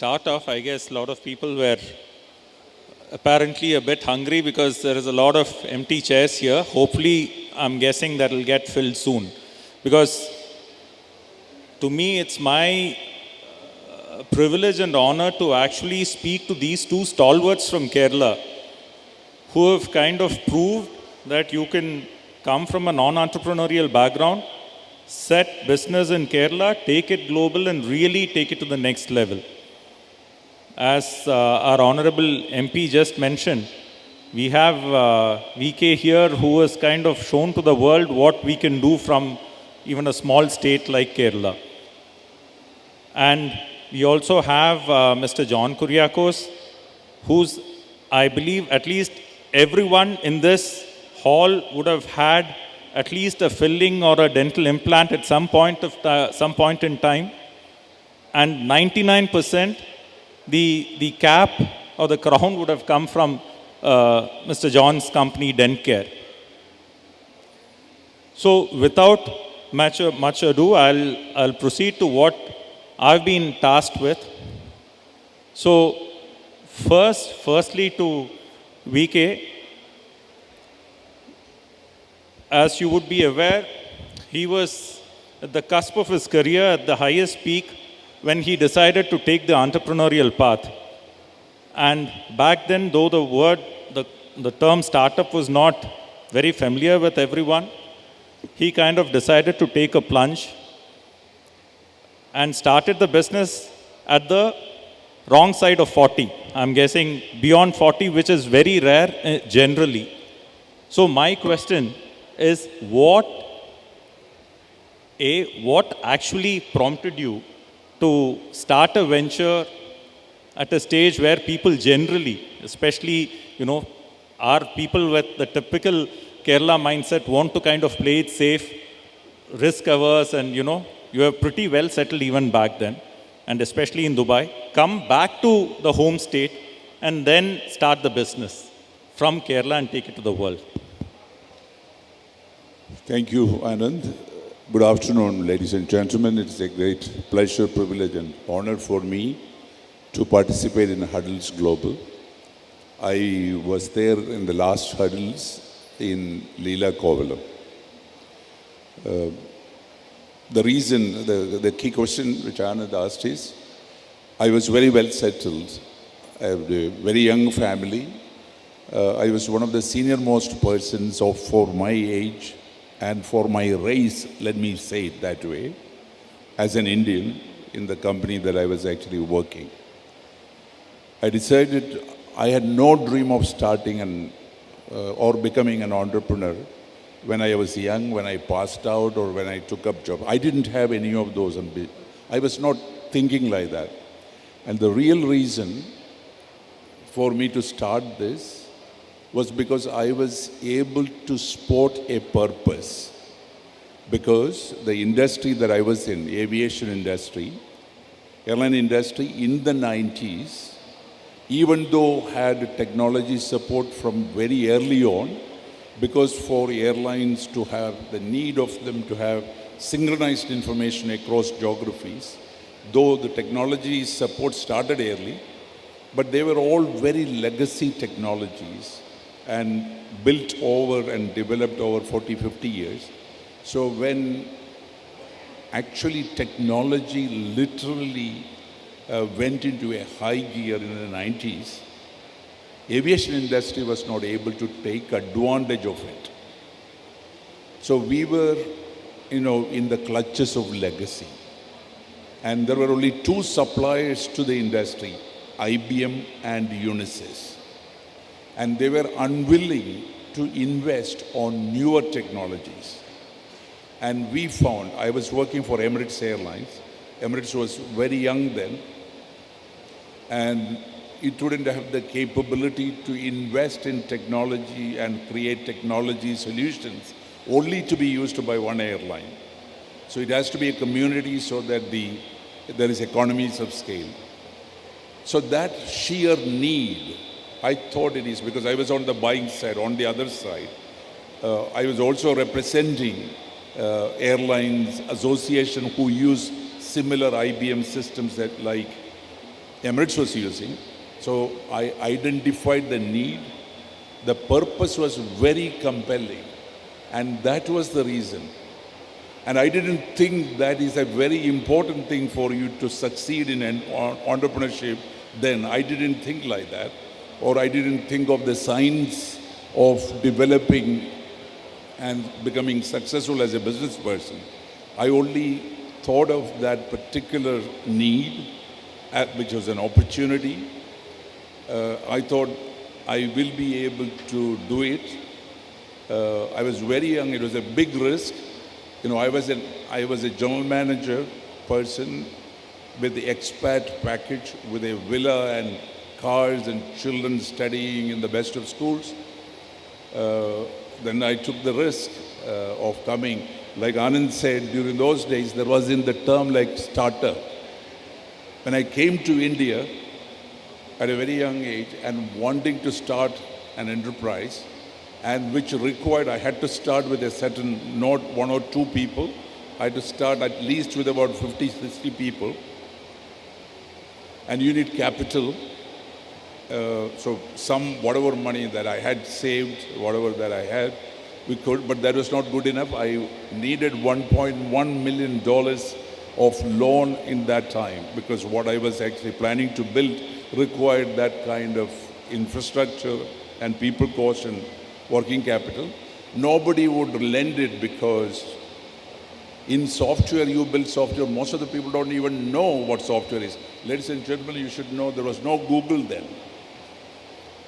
start off, I guess a lot of people were apparently a bit hungry because there is a lot of empty chairs here. Hopefully, I'm guessing that will get filled soon. Because to me, it's my privilege and honor to actually speak to these two stalwarts from Kerala who have kind of proved that you can come from a non-entrepreneurial background, set business in Kerala, take it global and really take it to the next level. As our Honorable MP just mentioned, we have VK here who has kind of shown to the world what we can do from even a small state like Kerala. And we also have Mr. John Kuriakose, who's, I believe, at least everyone in this hall would have had at least a filling or a dental implant at some point in time. And 99%, the cap or the crown would have come from Mr. John's company, Dentcare. So without much ado, I'll proceed to what I've been tasked with. So firstly to VK, as you would be aware, he was at the cusp of his career at the highest peak when he decided to take the entrepreneurial path. And back then, though the term startup was not very familiar with everyone, he kind of decided to take a plunge and started the business at the wrong side of 40. I'm guessing beyond 40, which is very rare generally. So my question is, what actually prompted you to start a venture at a stage where people generally, especially, our people with the typical Kerala mindset want to kind of play it safe, risk averse, and you are pretty well settled even back then, and especially in Dubai, come back to the home state and then start the business from Kerala and take it to the world. Thank you, Anand. Good afternoon, ladies and gentlemen. It's a great pleasure, privilege, and honor for me to participate in Huddles Global. I was there in the last Huddles in Leela Kovalam. The reason, the key question which Anand asked is, I was very well settled. I have a very young family. I was one of the senior most persons for my age and for my race, let me say it that way, as an Indian in the company that I was actually working. I decided I had no dream of starting or becoming an entrepreneur when I was young, when I passed out, or when I took up job. I didn't have any of those. I was not thinking like that. And the real reason for me to start this was because I was able to spot a purpose. Because the industry that I was in, aviation industry, airline industry in the 90s, even though had technology support from very early on, because for airlines to have the need of them to have synchronized information across geographies, though the technology support started early, but they were all very legacy technologies and built over and developed over 40, 50 years. So when actually technology literally went into a high gear in the 90s, aviation industry was not able to take advantage of it. So we were, in the clutches of legacy. And there were only two suppliers to the industry, IBM and Unisys. And they were unwilling to invest on newer technologies. And we found, I was working for Emirates Airlines. Emirates was very young then. And it wouldn't have the capability to invest in technology and create technology solutions only to be used by one airline. So it has to be a community so that there is economies of scale. So that sheer need, I thought it is, because I was on the buying side, on the other side. I was also representing airlines association who use similar IBM systems that like Emirates was using. So I identified the need. The purpose was very compelling. And that was the reason. And I didn't think that is a very important thing for you to succeed in entrepreneurship then. I didn't think like that. Or I didn't think of the science of developing and becoming successful as a business person. I only thought of that particular need, which was an opportunity. I thought I will be able to do it. I was very young. It was a big risk. You know, I was a general manager person with the expat package, with a villa and cars and children studying in the best of schools. Then I took the risk of coming. Like Anand said, during those days, there wasn't the term like startup. When I came to India at a very young age and wanting to start an enterprise, and which required, I had to start with a certain, not one or two people. I had to start at least with about 50, 60 people. And you need capital. So whatever money that I had saved, whatever that I had, we could, but that was not good enough. I needed $1.1 million of loan in that time because what I was actually planning to build required that kind of infrastructure and people cost and working capital. Nobody would lend it because in software, you build software, most of the people don't even know what software is. Ladies and gentlemen, you should know there was no Google then.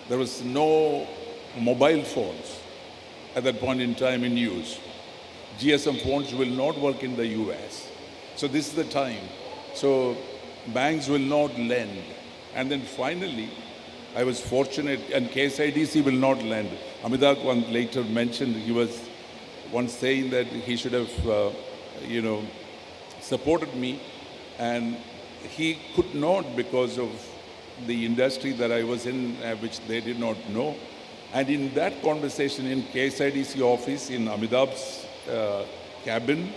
There was no mobile phones at that point in time in use. GSM phones will not work in the US. So this is the time. So banks will not lend. And then finally, I was fortunate, and KSIDC will not lend. Amitabh one later mentioned, he was once saying that he should have, supported me, and he could not because of the industry that I was in, which they did not know. And in that conversation in KSIDC office, in Amitabh's cabin,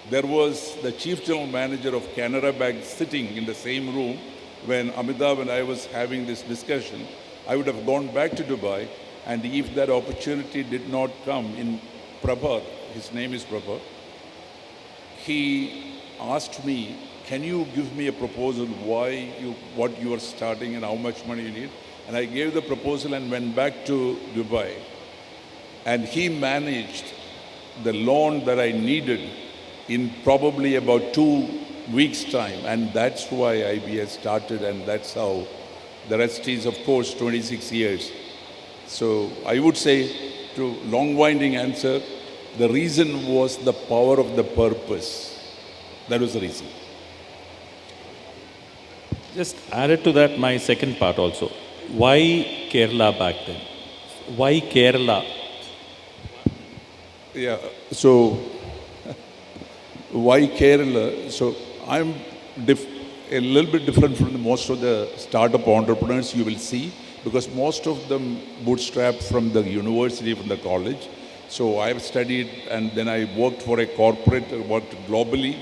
there was the chief general manager of Canara Bank sitting in the same room. When Amitabh and I was having this discussion, I would have gone back to Dubai, and if that opportunity did not come in Prabhat, his name is Prabhat, he asked me, can you give me a proposal what you are starting and how much money you need? And I gave the proposal and went back to Dubai. And he managed the loan that I needed in probably about 2 weeks' time. And that's why IBS started, and that's how the rest is, of course, 26 years. So I would say, to long-winding answer, the reason was the power of the purpose. That was the reason. Just added to that my second part also. Why Kerala back then? Why Kerala? Yeah, so why Kerala? So I'm a little bit different from most of the startup entrepreneurs you will see, because most of them bootstrapped from the university, from the college. So I've studied, and then I worked for a corporate, worked globally.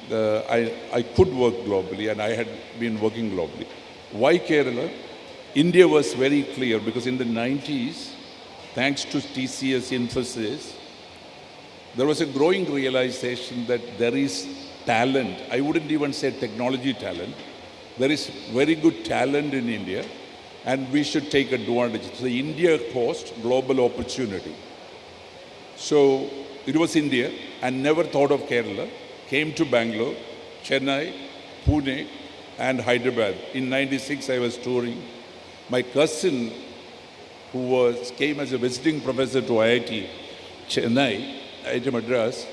I could work globally, and I had been working globally. Why Kerala? India was very clear, because in the 90s, thanks to TCS, Infosys, there was a growing realization that there is talent. I wouldn't even say technology talent. There is very good talent in India, and we should take advantage. So India cost global opportunity. So it was India, and never thought of Kerala. Came to Bangalore, Chennai, Pune, and Hyderabad. In 96, I was touring. My cousin, who came as a visiting professor to IIT Chennai, IIT Madras,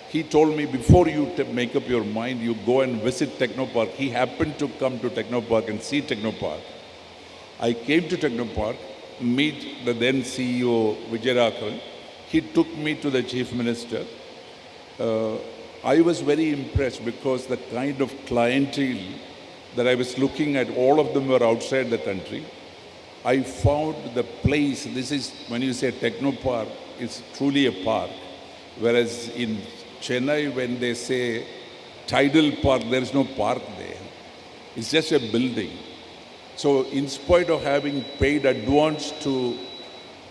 he told me, before you make up your mind, you go and visit Technopark. He happened to come to Technopark and see Technopark. I came to Technopark, meet the then CEO, Vijayaraghavan. He took me to the chief minister. I was very impressed because the kind of clientele that I was looking at, all of them were outside the country. I found the place, this is, when you say Technopark, it's truly a park. Whereas in Chennai, when they say tidal park, there is no park there. It's just a building. So in spite of having paid advance to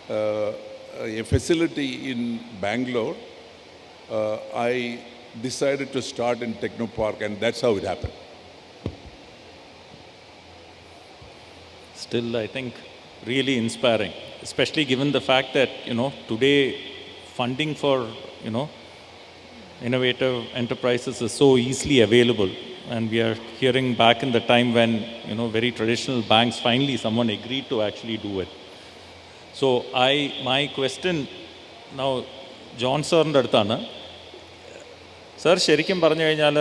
a facility in Bangalore, I decided to start in Technopark, and that's how it happened. Still, I think really inspiring, especially given the fact that, today funding for, innovative enterprises is so easily available. And we are hearing back in the time when, very traditional banks, finally someone agreed to actually do it. So my question now, John സാറിൻ്റെ അടുത്താണ്. Sir ശരിക്കും പറഞ്ഞു കഴിഞ്ഞാൽ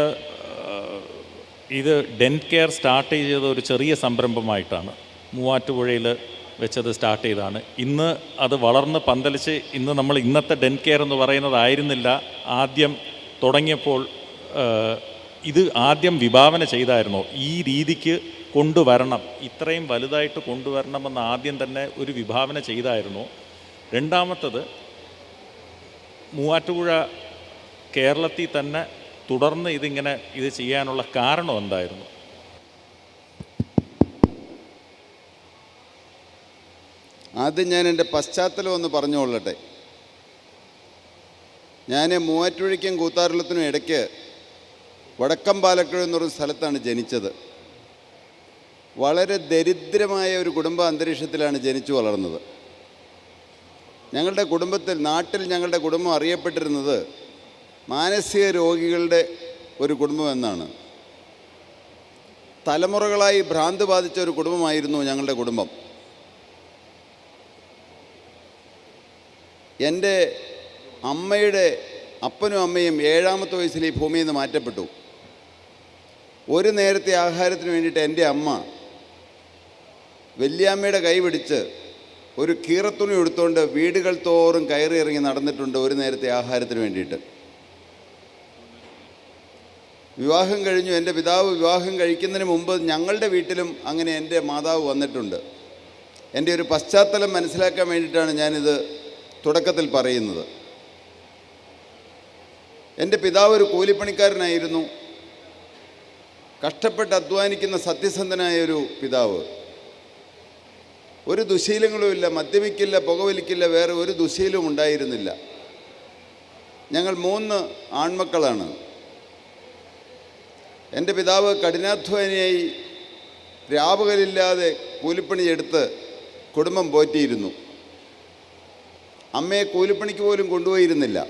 ഇത് Dentcare start ചെയ്തത് ഒരു ചെറിയ സംരംഭമായിട്ടാണ്. മൂവാറ്റുപുഴയിൽ വെച്ചത് സ്റ്റാർട്ട് ചെയ്തതാണ്. ഇന്ന് അത് വളർന്ന് പന്തലിച്ച് ഇന്ന് നമ്മൾ ഇന്നത്തെ Dentcare എന്ന് പറയുന്നതായിരുന്നില്ല ആദ്യം തുടങ്ങിയപ്പോൾ. ഇത് ആദ്യം വിഭാവന ചെയ്തായിരുന്നോ? ഈ രീതിക്ക് കൊണ്ടുവരണം, ഇത്രയും വലുതായിട്ട് കൊണ്ടുവരണമെന്ന് ആദ്യം തന്നെ ഒരു വിഭാവന ചെയ്തായിരുന്നോ? രണ്ടാമത്തത്, മൂവാറ്റുപുഴ കേരളത്തിൽ തന്നെ തുടർന്ന് ഇത് ചെയ്യാനുള്ള കാരണം എന്തായിരുന്നു? ആദ്യം ഞാൻ എൻ്റെ പശ്ചാത്തലം ഒന്ന് പറഞ്ഞുകൊള്ളട്ടെ. ഞാൻ മൂവാറ്റുപുഴയ്ക്കും കൂത്താറുള്ളത്തിനും ഇടയ്ക്ക് വടക്കം പാലക്കുഴ എന്നൊരു സ്ഥലത്താണ് ജനിച്ചത്. വളരെ ദരിദ്രമായ ഒരു കുടുംബ അന്തരീക്ഷത്തിലാണ് ജനിച്ചു വളർന്നത്. ഞങ്ങളുടെ നാട്ടിൽ കുടുംബം അറിയപ്പെട്ടിരുന്നത് മാനസിക രോഗികളുടെ ഒരു കുടുംബം എന്നാണ്. തലമുറകളായി ഭ്രാന്ത് ബാധിച്ച ഒരു കുടുംബമായിരുന്നു ഞങ്ങളുടെ കുടുംബം. എൻ്റെ അമ്മയുടെ അപ്പനും അമ്മയും 7ാമത്തെ വയസ്സിൽ ഈ ഭൂമിയിൽ നിന്ന് മാറ്റപ്പെട്ടു. ഒരു നേരത്തെ ആഹാരത്തിന് വേണ്ടിയിട്ട് എൻ്റെ അമ്മ വല്യാമ്മയുടെ കൈ പിടിച്ച് ഒരു കീറത്തുണി എടുത്തുകൊണ്ട് വീടുകൾ തോറും കയറി ഇറങ്ങി നടന്നിട്ടുണ്ട് ഒരു നേരത്തെ ആഹാരത്തിന് വേണ്ടിയിട്ട്. വിവാഹം കഴിഞ്ഞു. എൻ്റെ പിതാവ് വിവാഹം കഴിക്കുന്നതിന് മുമ്പ് ഞങ്ങളുടെ വീട്ടിലും അങ്ങനെ എൻ്റെ മാതാവ് വന്നിട്ടുണ്ട്. എൻ്റെ ഒരു പശ്ചാത്തലം മനസ്സിലാക്കാൻ വേണ്ടിയിട്ടാണ് ഞാനിത് തുടക്കത്തിൽ പറയുന്നത്. എൻ്റെ പിതാവ് ഒരു കൂലിപ്പണിക്കാരനായിരുന്നു. കഷ്ടപ്പെട്ട് അധ്വാനിക്കുന്ന സത്യസന്ധനായ ഒരു പിതാവ്. ഒരു ദുശീലങ്ങളുമില്ല, മദ്യപിക്കില്ല, പുകവലിക്കില്ല, വേറെ ഒരു ദുശീലവും ഉണ്ടായിരുന്നില്ല. ഞങ്ങൾ 3 ആൺമക്കളാണ്. എൻ്റെ പിതാവ് കഠിനാധ്വാനിയായി രാപകലില്ലാതെ കൂലിപ്പണിയെടുത്ത് കുടുംബം പോറ്റിയിരുന്നു. അമ്മയെ കൂലിപ്പണിക്ക് പോലും കൊണ്ടുപോയിരുന്നില്ല.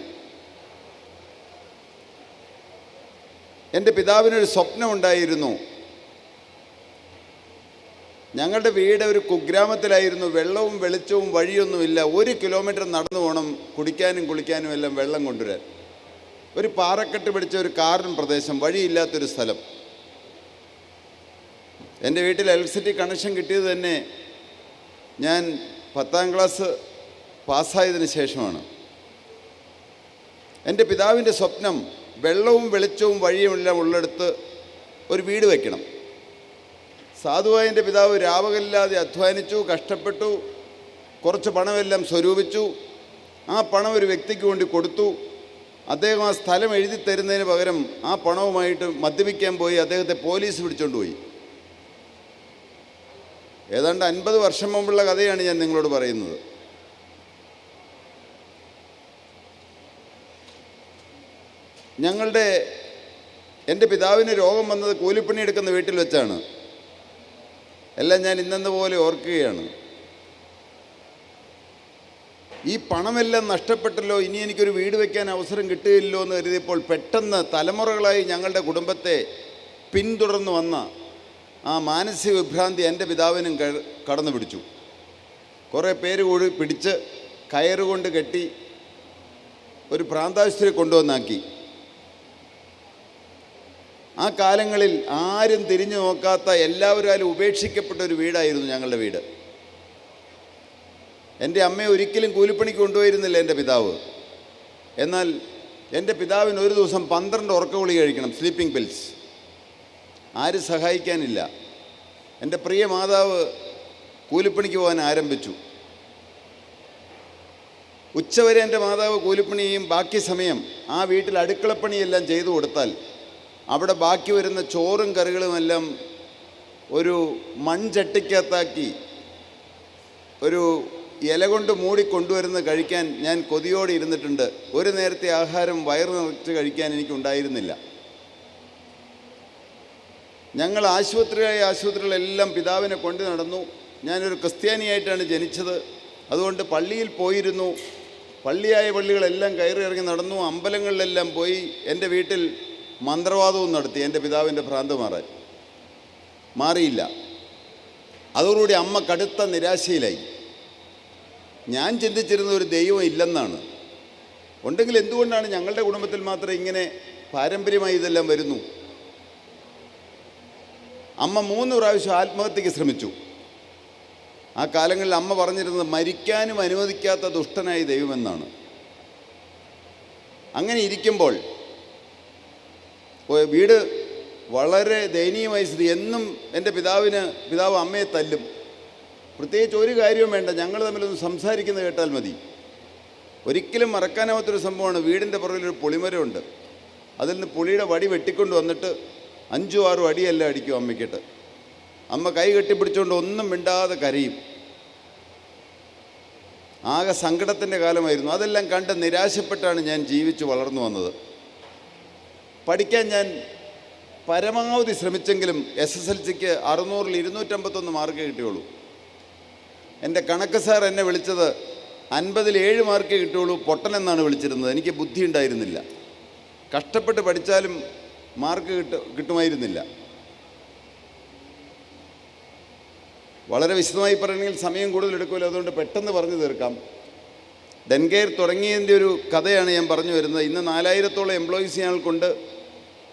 എൻ്റെ പിതാവിനൊരു സ്വപ്നമുണ്ടായിരുന്നു. ഞങ്ങളുടെ വീട് ഒരു കുഗ്രാമത്തിലായിരുന്നു. വെള്ളവും വെളിച്ചവും വഴിയൊന്നുമില്ല. 1 കിലോമീറ്റർ നടന്നു പോകണം കുടിക്കാനും കുളിക്കാനും എല്ലാം വെള്ളം കൊണ്ടുവരാൻ. ഒരു പാറക്കെട്ട് പിടിച്ച ഒരു കാർഡൻ പ്രദേശം, വഴിയില്ലാത്തൊരു സ്ഥലം. എൻ്റെ വീട്ടിൽ ഇലക്ട്രിസിറ്റി കണക്ഷൻ കിട്ടിയത് തന്നെ ഞാൻ 10ാം ക്ലാസ് പാസ്സായതിനു ശേഷമാണ്. എൻ്റെ പിതാവിൻ്റെ സ്വപ്നം വെള്ളവും വെളിച്ചവും വഴിയുമെല്ലാം ഉള്ളിടത്ത് ഒരു വീട് വയ്ക്കണം. സാധുവായ എൻ്റെ പിതാവ് രാപകലില്ലാതെ അധ്വാനിച്ചു, കഷ്ടപ്പെട്ടു, കുറച്ച് പണമെല്ലാം സ്വരൂപിച്ചു. ആ പണം ഒരു വ്യക്തിക്ക് വേണ്ടി കൊടുത്തു. അദ്ദേഹം ആ സ്ഥലം എഴുതി തരുന്നതിന് പകരം ആ പണവുമായിട്ട് മദ്യപിക്കാൻ പോയി. അദ്ദേഹത്തെ പോലീസ് പിടിച്ചുകൊണ്ട് പോയി. ഏതാണ്ട് 50 വർഷം മുമ്പുള്ള കഥയാണ് ഞാൻ നിങ്ങളോട് പറയുന്നത്. എൻ്റെ പിതാവിന് രോഗം വന്നത് കൂലിപ്പണി എടുക്കുന്ന വീട്ടിൽ വെച്ചാണ്. എല്ലാം ഞാൻ ഇന്നെന്ന പോലെ ഓർക്കുകയാണ്. ഈ പണമെല്ലാം നഷ്ടപ്പെട്ടല്ലോ, ഇനി എനിക്കൊരു വീട് വയ്ക്കാൻ അവസരം കിട്ടുകയില്ലോ എന്ന് കരുതിയപ്പോൾ പെട്ടെന്ന് തലമുറകളായി ഞങ്ങളുടെ കുടുംബത്തെ പിന്തുടർന്നു വന്ന ആ മാനസിക വിഭ്രാന്തി എൻ്റെ പിതാവിനും കടന്നു പിടിച്ചു. കുറേ പേര് കൂടി പിടിച്ച് കയറുകൊണ്ട് കെട്ടി ഒരു ഭ്രാന്താശുപത്രി കൊണ്ടുവന്നാക്കി. ആ കാലങ്ങളിൽ ആരും തിരിഞ്ഞു നോക്കാത്ത, എല്ലാവരും ഉപേക്ഷിക്കപ്പെട്ട ഒരു വീടായിരുന്നു ഞങ്ങളുടെ വീട്. എൻ്റെ അമ്മയെ ഒരിക്കലും കൂലിപ്പണിക്ക് കൊണ്ടുപോയിരുന്നില്ല എൻ്റെ പിതാവ്. എന്നാൽ എൻ്റെ പിതാവിന് ഒരു ദിവസം 12 ഉറക്കഗുളിക കഴിക്കണം, സ്ലീപ്പിംഗ് പിൽസ്. ആരും സഹായിക്കാനില്ല. എൻ്റെ പ്രിയ മാതാവ് കൂലിപ്പണിക്ക് പോകാൻ ആരംഭിച്ചു. ഉച്ചവരെ എൻ്റെ മാതാവ് കൂലിപ്പണി ചെയ്യും. ബാക്കി സമയം ആ വീട്ടിൽ അടുക്കളപ്പണിയെല്ലാം ചെയ്തു കൊടുത്താൽ അവിടെ ബാക്കി വരുന്ന ചോറും കറികളുമെല്ലാം ഒരു മൺചട്ടിക്കകത്താക്കി ഒരു ഇല കൊണ്ട് മൂടി കൊണ്ടുവരുന്ന കഴിക്കാൻ ഞാൻ കൊതിയോടെ ഇരുന്നിട്ടുണ്ട്. ഒരു നേരത്തെ ആഹാരം വയറ് നിറച്ച് കഴിക്കാൻ എനിക്കുണ്ടായിരുന്നില്ല. ഞങ്ങൾ ആശുപത്രികളെല്ലാം പിതാവിനെ കൊണ്ടു നടന്നു. ഞാനൊരു ക്രിസ്ത്യാനിയായിട്ടാണ് ജനിച്ചത്. അതുകൊണ്ട് പള്ളിയിൽ പോയിരുന്നു. പള്ളികളെല്ലാം കയറി ഇറങ്ങി നടന്നു. അമ്പലങ്ങളിലെല്ലാം പോയി. എൻ്റെ വീട്ടിൽ മന്ത്രവാദവും നടത്തി എൻ്റെ പിതാവിൻ്റെ ഭ്രാന്ത് മാറിയില്ല. അതോടുകൂടി അമ്മ കടുത്ത നിരാശയിലായി. ഞാൻ ചിന്തിച്ചിരുന്ന ഒരു ദൈവം ഇല്ലെന്നാണ്. ഉണ്ടെങ്കിൽ എന്തുകൊണ്ടാണ് ഞങ്ങളുടെ കുടുംബത്തിൽ മാത്രം ഇങ്ങനെ പാരമ്പര്യമായി ഇതെല്ലാം വരുന്നു? അമ്മ 3 പ്രാവശ്യം ആത്മഹത്യക്ക് ശ്രമിച്ചു. ആ കാലങ്ങളിൽ അമ്മ പറഞ്ഞിരുന്നത് മരിക്കാനും അനുവദിക്കാത്ത ദുഷ്ടനായ ദൈവമെന്നാണ്. അങ്ങനെ ഇരിക്കുമ്പോൾ വീട് വളരെ ദയനീയമായ സ്ഥിതി. എന്നും എൻ്റെ പിതാവ് അമ്മയെ തല്ലും. പ്രത്യേകിച്ച് ഒരു കാര്യവും വേണ്ട, ഞങ്ങൾ തമ്മിലൊന്ന് സംസാരിക്കുന്നത് കേട്ടാൽ മതി. ഒരിക്കലും മറക്കാനാവാത്തൊരു സംഭവമാണ്. വീടിൻ്റെ പുറകിലൊരു പുളിമരമുണ്ട്. അതിൽ നിന്ന് പുളിയുടെ വടി വെട്ടിക്കൊണ്ട് വന്നിട്ട് 5-6 അടിയെല്ലാം അടിക്കും അമ്മയ്ക്കിട്ട്. അമ്മ കൈ കെട്ടിപ്പിടിച്ചുകൊണ്ട് ഒന്നും മിണ്ടാതെ കരയും. ആകെ സങ്കടത്തിൻ്റെ കാലമായിരുന്നു. അതെല്ലാം കണ്ട് നിരാശപ്പെട്ടാണ് ഞാൻ ജീവിച്ചു വളർന്നു വന്നത്. പഠിക്കാൻ ഞാൻ പരമാവധി ശ്രമിച്ചെങ്കിലും SSLCക്ക് 600-ൽ 251 മാർക്കേ കിട്ടിയുള്ളൂ. എൻ്റെ കണക്ക് സാർ എന്നെ വിളിച്ചത് 50-ൽ 7 മാർക്കേ കിട്ടുകയുള്ളൂ, പൊട്ടനെന്നാണ് വിളിച്ചിരുന്നത്. എനിക്ക് ബുദ്ധി ഉണ്ടായിരുന്നില്ല. കഷ്ടപ്പെട്ട് പഠിച്ചാലും മാർക്ക് കിട്ടുമായിരുന്നില്ല. വളരെ വിശദമായി പറയണമെങ്കിൽ സമയം കൂടുതൽ എടുക്കുമല്ലോ, അതുകൊണ്ട് പെട്ടെന്ന് പറഞ്ഞു തീർക്കാം. ഡെൻകെയർ തുടങ്ങിയതിൻ്റെ ഒരു കഥയാണ് ഞാൻ പറഞ്ഞു വരുന്നത്. ഇന്ന് 4000-ഓളം എംപ്ലോയീസ് ഞങ്ങൾക്കുണ്ട്.